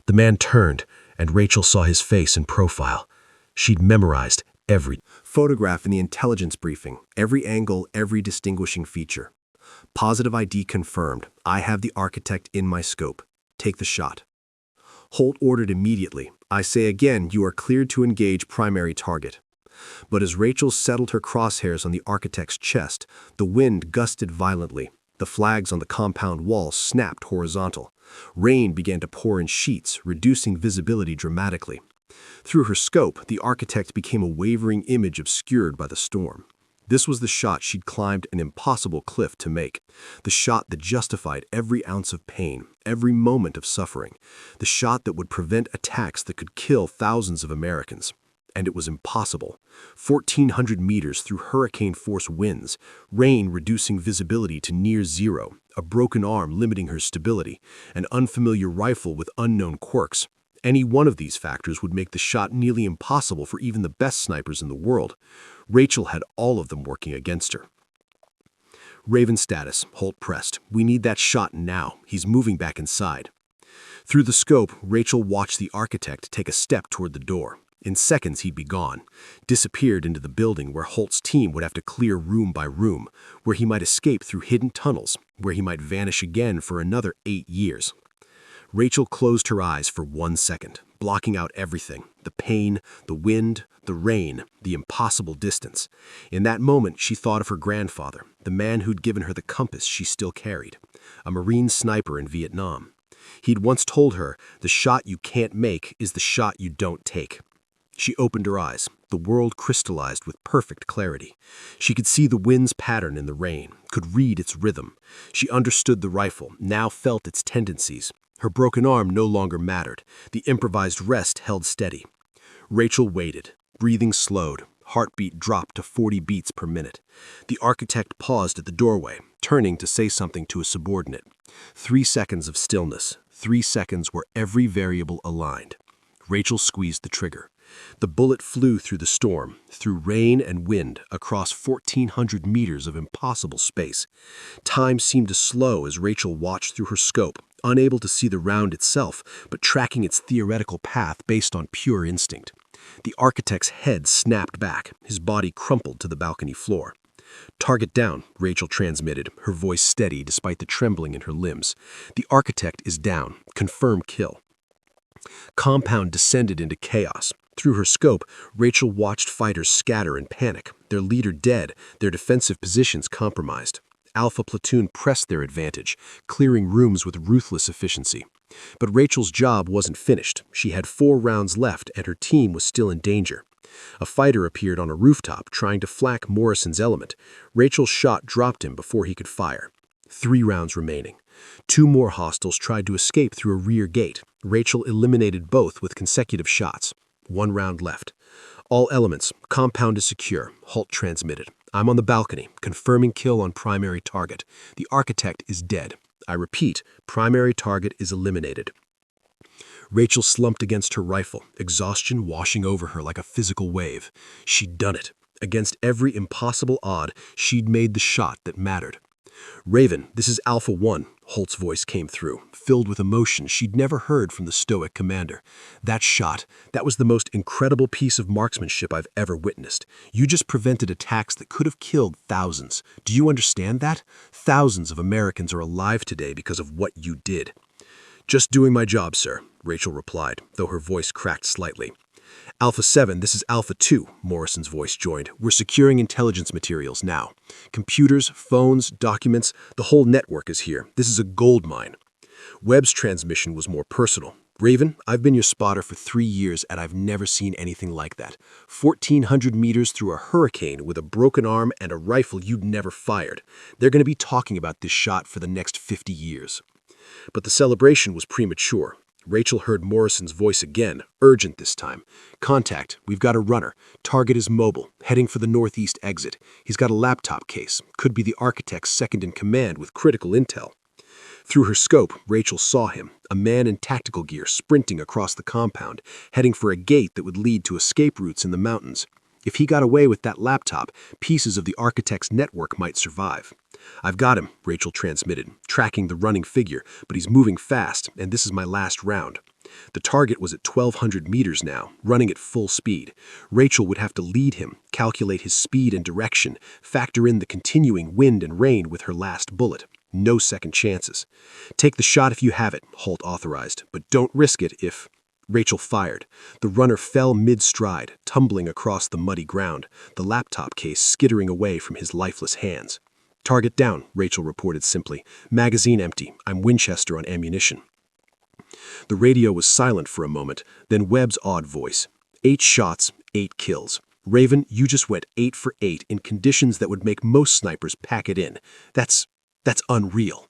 The man turned, and Rachel saw his face and profile. She'd memorized every photograph in the intelligence briefing, every angle, every distinguishing feature. Positive ID confirmed. I have the architect in my scope. Take the shot. Holt ordered immediately. I say again, you are cleared to engage primary target. But as Rachel settled her crosshairs on the architect's chest, the wind gusted violently. The flags on the compound wall snapped horizontal. Rain began to pour in sheets, reducing visibility dramatically. Through her scope, the architect became a wavering image obscured by the storm. This was the shot she'd climbed an impossible cliff to make. The shot that justified every ounce of pain, every moment of suffering. The shot that would prevent attacks that could kill thousands of Americans. And it was impossible. 1,400 meters through hurricane-force winds, rain reducing visibility to near zero, a broken arm limiting her stability, an unfamiliar rifle with unknown quirks. Any one of these factors would make the shot nearly impossible for even the best snipers in the world. Rachel had all of them working against her. Raven status, Holt pressed. We need that shot now. He's moving back inside. Through the scope, Rachel watched the architect take a step toward the door. In seconds, he'd be gone, disappeared into the building where Holt's team would have to clear room by room, where he might escape through hidden tunnels, where he might vanish again for another 8 years. Rachel closed her eyes for 1 second, blocking out everything: the pain, the wind, the rain, the impossible distance. In that moment, she thought of her grandfather, the man who'd given her the compass she still carried, a Marine sniper in Vietnam. He'd once told her, "The shot you can't make is the shot you don't take." She opened her eyes. The world crystallized with perfect clarity. She could see the wind's pattern in the rain, could read its rhythm. She understood the rifle, now felt its tendencies. Her broken arm no longer mattered. The improvised rest held steady. Rachel waited. Breathing slowed. Heartbeat dropped to 40 beats per minute. The architect paused at the doorway, turning to say something to a subordinate. 3 seconds of stillness. 3 seconds where every variable aligned. Rachel squeezed the trigger. The bullet flew through the storm, through rain and wind, across 1,400 meters of impossible space. Time seemed to slow as Rachel watched through her scope, unable to see the round itself, but tracking its theoretical path based on pure instinct. The architect's head snapped back, his body crumpled to the balcony floor. "Target down," Rachel transmitted, her voice steady despite the trembling in her limbs. "The architect is down. Confirm kill." Compound descended into chaos. Through her scope, Rachel watched fighters scatter in panic, their leader dead, their defensive positions compromised. Alpha platoon pressed their advantage, clearing rooms with ruthless efficiency. But Rachel's job wasn't finished. She had 4 rounds left, and her team was still in danger. A fighter appeared on a rooftop, trying to flak Morrison's element. Rachel's shot dropped him before he could fire. 3 rounds remaining. 2 more hostiles tried to escape through a rear gate. Rachel eliminated both with consecutive shots. 1 round left. "All elements, compound is secure," Holt transmitted. "I'm on the balcony, confirming kill on primary target. The architect is dead. I repeat, primary target is eliminated." Rachel slumped against her rifle, exhaustion washing over her like a physical wave. She'd done it. Against every impossible odd, she'd made the shot that mattered. "Raven, this is Alpha 1, Holt's voice came through, filled with emotion she'd never heard from the stoic commander. "That shot, that was the most incredible piece of marksmanship I've ever witnessed. You just prevented attacks that could have killed thousands. Do you understand that? Thousands of Americans are alive today because of what you did." "Just doing my job, sir," Rachel replied, though her voice cracked slightly. "Alpha 7, this is Alpha 2, Morrison's voice joined. "We're securing intelligence materials now. Computers, phones, documents, the whole network is here. This is a gold mine." Webb's transmission was more personal. "Raven, I've been your spotter for 3 years and I've never seen anything like that. 1,400 meters through a hurricane with a broken arm and a rifle you'd never fired. They're going to be talking about this shot for the next 50 years. But the celebration was premature. Rachel heard Morrison's voice again, urgent this time. "Contact, we've got a runner. Target is mobile, heading for the northeast exit. He's got a laptop case, could be the architect's second in command with critical intel." Through her scope, Rachel saw him, a man in tactical gear sprinting across the compound, heading for a gate that would lead to escape routes in the mountains. If he got away with that laptop, pieces of the architect's network might survive. "I've got him," Rachel transmitted, tracking the running figure, "but he's moving fast, and this is my last round." The target was at 1,200 meters now, running at full speed. Rachel would have to lead him, calculate his speed and direction, factor in the continuing wind and rain with her last bullet. No second chances. "Take the shot if you have it," Holt authorized, "but don't risk it if—" Rachel fired. The runner fell mid-stride, tumbling across the muddy ground, the laptop case skittering away from his lifeless hands. "Target down," Rachel reported simply. "Magazine empty. I'm Winchester on ammunition." The radio was silent for a moment, then Webb's odd voice. 8 shots, 8 kills. Raven, you just went 8 for 8 in conditions that would make most snipers pack it in. That's unreal.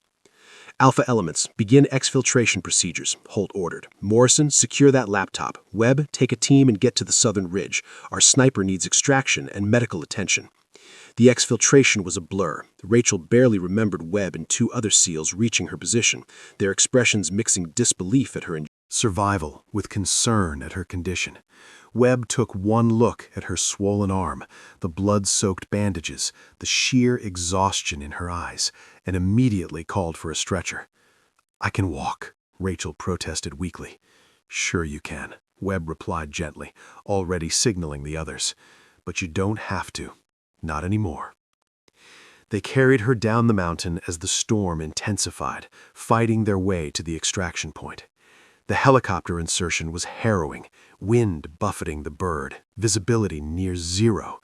"Alpha elements, begin exfiltration procedures," Holt ordered. "Morrison, secure that laptop. Webb, take a team and get to the southern ridge. Our sniper needs extraction and medical attention." The exfiltration was a blur. Rachel barely remembered Webb and 2 other SEALs reaching her position, their expressions mixing disbelief at her survival with concern at her condition. Webb took one look at her swollen arm, the blood-soaked bandages, the sheer exhaustion in her eyes, and immediately called for a stretcher. "I can walk," Rachel protested weakly. "Sure you can." Webb replied gently, already signaling the others. But you don't have to. Not anymore. They carried her down the mountain as the storm intensified, fighting their way to the extraction point. The helicopter insertion was harrowing, wind buffeting the bird, visibility near zero.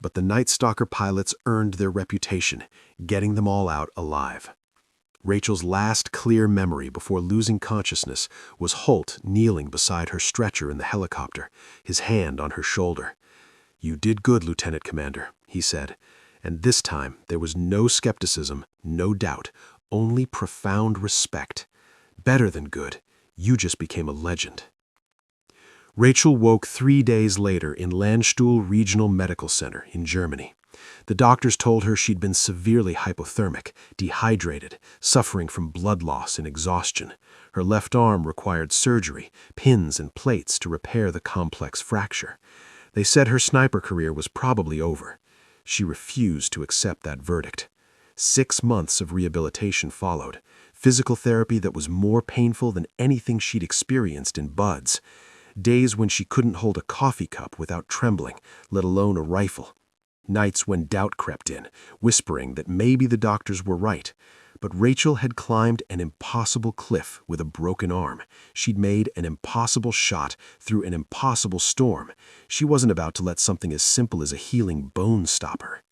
But the Night Stalker pilots earned their reputation, getting them all out alive. Rachel's last clear memory before losing consciousness was Holt kneeling beside her stretcher in the helicopter, his hand on her shoulder. "You did good, Lieutenant Commander," he said, and this time there was no skepticism, no doubt, only profound respect. Better than good, you just became a legend. Rachel woke 3 days later in Landstuhl Regional Medical Center in Germany. The doctors told her she'd been severely hypothermic, dehydrated, suffering from blood loss and exhaustion. Her left arm required surgery, pins and plates to repair the complex fracture. They said her sniper career was probably over. She refused to accept that verdict. 6 months of rehabilitation followed, physical therapy that was more painful than anything she'd experienced in buds. Days when she couldn't hold a coffee cup without trembling, let alone a rifle. Nights when doubt crept in, whispering that maybe the doctors were right. But Rachel had climbed an impossible cliff with a broken arm. She'd made an impossible shot through an impossible storm. She wasn't about to let something as simple as a healing bone stop her.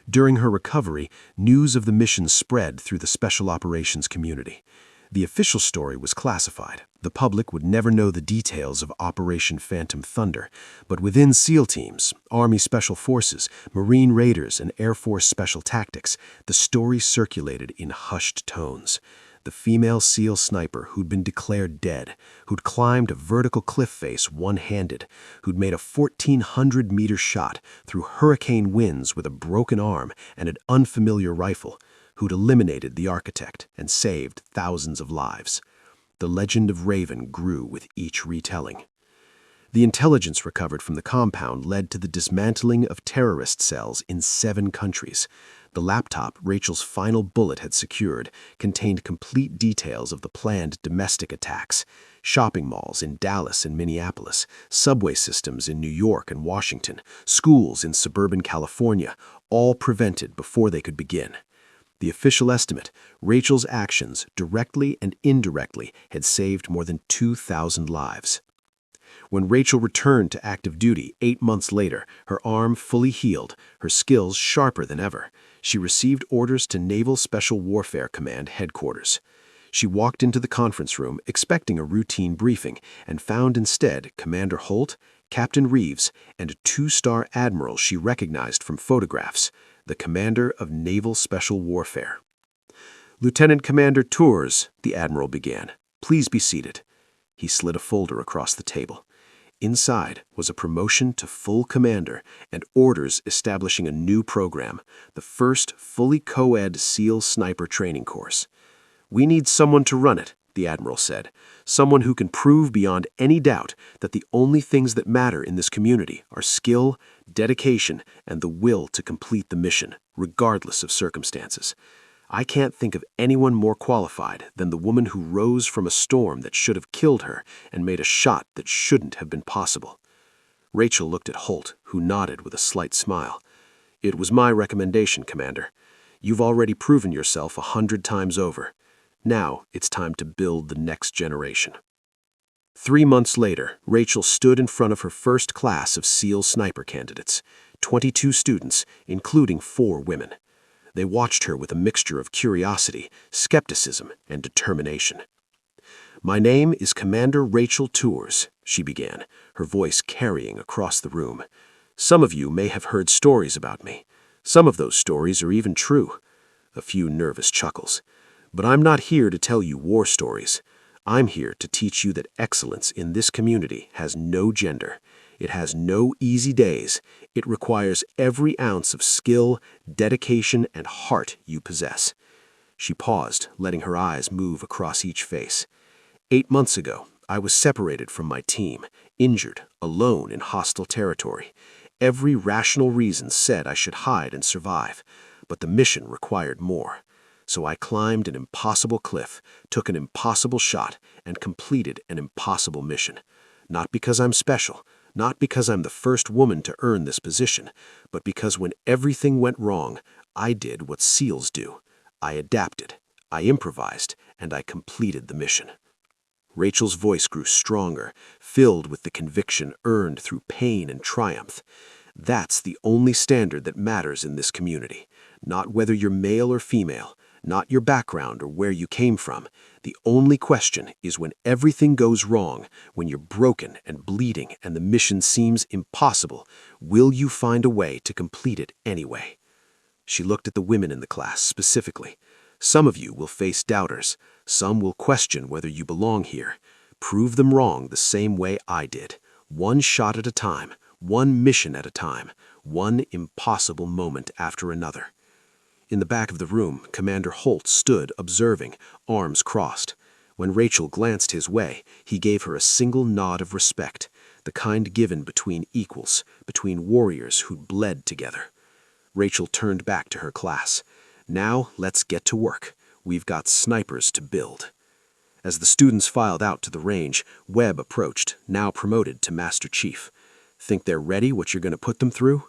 During her recovery, news of the mission spread through the special operations community. The official story was classified. The public would never know the details of Operation Phantom Thunder, but within SEAL teams, Army Special Forces, Marine Raiders, and Air Force Special Tactics, the story circulated in hushed tones. The female SEAL sniper who'd been declared dead, who'd climbed a vertical cliff face one-handed, who'd made a 1,400-meter shot through hurricane winds with a broken arm and an unfamiliar rifle, who'd eliminated the architect and saved thousands of lives. The legend of Raven grew with each retelling. The intelligence recovered from the compound led to the dismantling of terrorist cells in 7 countries. The laptop Rachel's final bullet had secured contained complete details of the planned domestic attacks. Shopping malls in Dallas and Minneapolis, subway systems in New York and Washington, schools in suburban California, all prevented before they could begin. The official estimate, Rachel's actions, directly and indirectly, had saved more than 2,000 lives. When Rachel returned to active duty 8 months later, her arm fully healed, her skills sharper than ever, she received orders to Naval Special Warfare Command headquarters. She walked into the conference room expecting a routine briefing and found instead Commander Holt, Captain Reeves, and a 2-star admiral she recognized from photographs, the commander of Naval Special Warfare. "Lieutenant Commander Tours," the admiral began. "Please be seated." He slid a folder across the table. Inside was a promotion to full commander and orders establishing a new program, the first fully co-ed SEAL sniper training course. "We need someone to run it," the admiral said. "Someone who can prove beyond any doubt that the only things that matter in this community are skill, dedication, and the will to complete the mission, regardless of circumstances. I can't think of anyone more qualified than the woman who rose from a storm that should have killed her and made a shot that shouldn't have been possible." Rachel looked at Holt, who nodded with a slight smile. "It was my recommendation, Commander. You've already proven yourself 100 times over. Now it's time to build the next generation." 3 months later, Rachel stood in front of her first class of SEAL sniper candidates, 22 students, including 4 women. They watched her with a mixture of curiosity, skepticism, and determination. "My name is Commander Rachel Tours," she began, her voice carrying across the room. "Some of you may have heard stories about me. Some of those stories are even true." A few nervous chuckles. "But I'm not here to tell you war stories. I'm here to teach you that excellence in this community has no gender. It has no easy days. It requires every ounce of skill, dedication, and heart you possess." She paused, letting her eyes move across each face. 8 months ago, I was separated from my team, injured, alone in hostile territory. Every rational reason said I should hide and survive, but the mission required more. So I climbed an impossible cliff, took an impossible shot, and completed an impossible mission. Not because I'm special, not because I'm the first woman to earn this position, but because when everything went wrong, I did what SEALs do. I adapted, I improvised, and I completed the mission. Rachel's voice grew stronger, filled with the conviction earned through pain and triumph. That's the only standard that matters in this community. Not whether you're male or female, not your background or where you came from. The only question is when everything goes wrong, when you're broken and bleeding and the mission seems impossible, will you find a way to complete it anyway? She looked at the women in the class specifically. Some of you will face doubters. Some will question whether you belong here. Prove them wrong the same way I did. One shot at a time, one mission at a time, one impossible moment after another. In the back of the room, Commander Holt stood observing, arms crossed. When Rachel glanced his way, he gave her a single nod of respect, the kind given between equals, between warriors who'd bled together. Rachel turned back to her class. Now let's get to work. We've got snipers to build. As the students filed out to the range, Webb approached, now promoted to Master Chief. Think they're ready what you're going to put them through?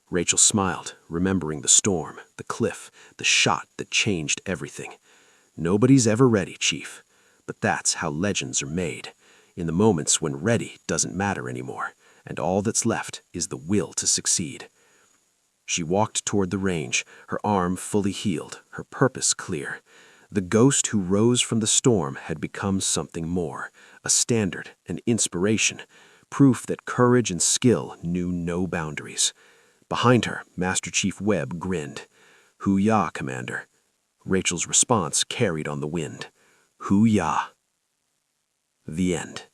Rachel smiled, remembering the storm, the cliff, the shot that changed everything. Nobody's ever ready, Chief. But that's how legends are made. In the moments when ready doesn't matter anymore, and all that's left is the will to succeed. She walked toward the range, her arm fully healed, her purpose clear. The ghost who rose from the storm had become something more, a standard, an inspiration, proof that courage and skill knew no boundaries. Behind her, Master Chief Webb grinned. "Hoo-yah, Commander." Rachel's response carried on the wind. "Hoo-yah." The end.